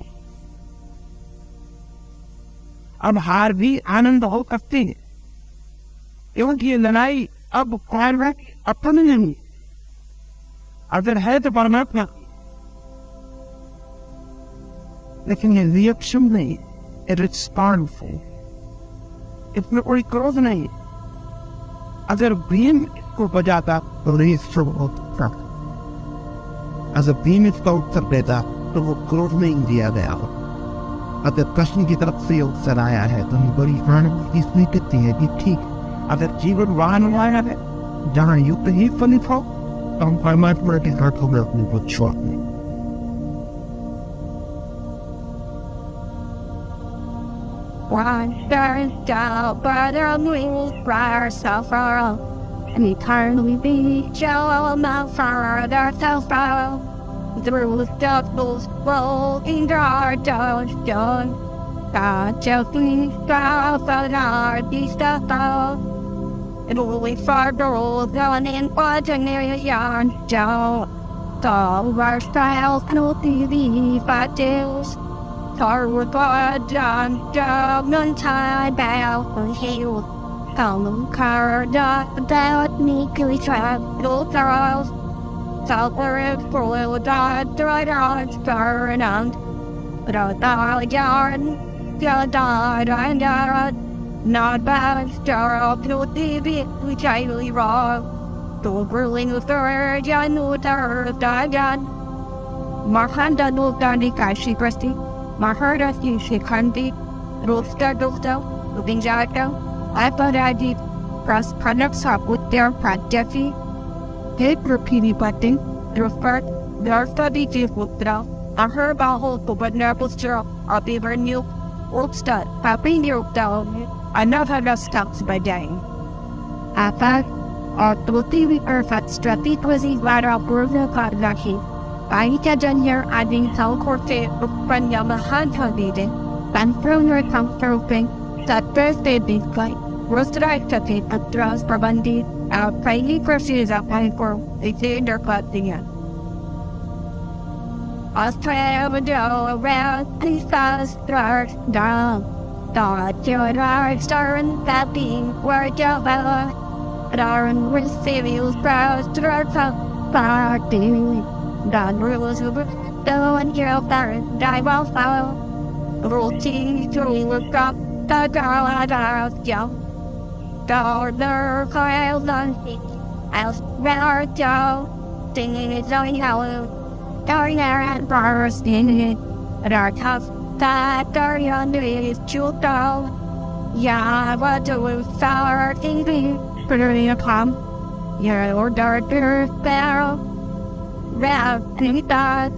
अब हार भी आनंद हो सकती है क्योंकि ये लड़ाई अब अपनी नहीं अगर है तो परमात्मा लेकिन ये रिएक्शन नहीं रिस्पॉन्सफुल इसमें कोई क्रोध नहीं अगर भीम को बजाता तो अगर भीम इसका उत्तर देता तो वो क्रोध नहीं दिया गया हो अगर प्रश्न की तरफ से उत्तर आया है तो बड़ी हानि इसमें कहती है कि ठीक अगर जीवन वाहन आया है जहाँ युद्ध ही फलित हो तो हम परमात्मा के हाथों में अपनी को छोड़ दें One turns down, but I'm wings, briar, so far off. And eternally be Joe, my father, so far off. Through the doubles, rolling dark, done. God, just please, stop, but our stuff out. It only far doors, down in ordinary yarn, Joe. So, our styles, no TV, but deals. Forward blood, down, untied, bow, and healed. Come, car, without me, we trap, no trials. Southward, full, dried on, burn out. Without the yard, died, and died. Not bad, star up, no TV, we tightly raw. The whirling of the urge, I know the earth, died. Marhanda no dani kashi presti. Maharda she kandi, roaster doctor, looking jackal. I thought I did cross products up with their pat Jeffy. Head repeating butting, their part, their study chief looked out. I heard about hold to but nervous girl, I'll be very new. Old stud, Papi near down. I know how to stop by dying. I thought, or to TV earth at Strati was in Vada Burger Kadaki. I get done here, I think how Corte, when Yamaha did it. Van Proner come through that birthday big flight. Roasted I took it at Draws Brabandi. Our tiny pursues up my girl. They did their club again. Australia go around the stars down. Thought your heart starting tapping where your power. Darn receive you proud to our party. Done rules over don't your parent die while follow. Routine to look up the girl out young. Daughter coil donkey. I'll rather go. Singing it going out. Darn and bars in it. Our tough that dirty under is chewed down. Yeah, what do we start thinking? Pretty come. Yeah, or darker barrel. Wrapping that.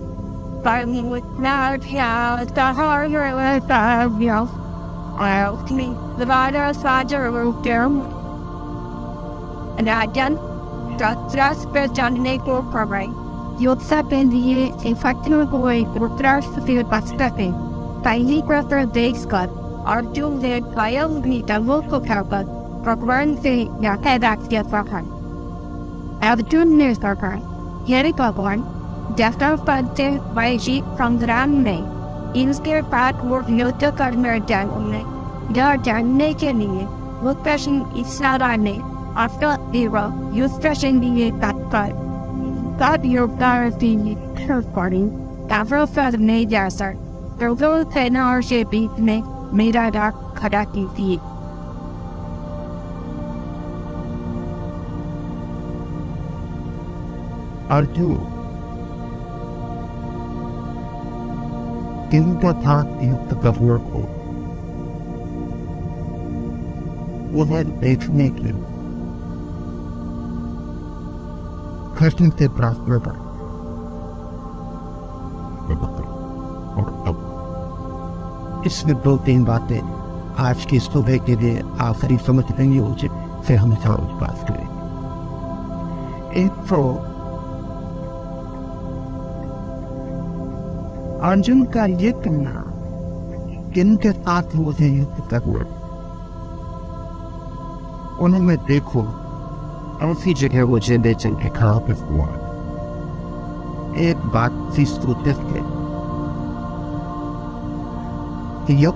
Fighting with loud yells. The harder with the yells. I'll see the virus father will down. And again, just based on the nature program. You'll step in the effective way to trash the field by stepping. Tiny crafter days cut are doing their biology the local carpet for granting their head active for her. As the news are her, here it was born, just after by a sheep from the runway. In scare part work no to corner down only. They are done naked in it. Look passion is not on it. After zero, you stretching the that cut. Got your therapy third party. Several further major start. The little 10-hour shaping made a dark conducting feet. Arjun, इनका था युक्त कपूर को उन्हें देखने के खर्चन से प्राप्त पर और अब इसमें 2-3 बातें आज की सुबह के लिए आखिरी समझ लेंगे उचित से हम समझ बात करें। एक तो अर्जुन का ये कहना किनके साथ मुझे युद्ध करना उन्हें मैं देखो ऐसी जगह मुझे ले चल के खड़ा पे हुआ। एक बात थी सोचते कि यह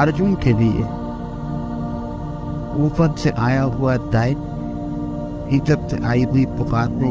अर्जुन के लिए ऊपर से आया हुआ दायित्व इज्जत से आई हुई पुकार को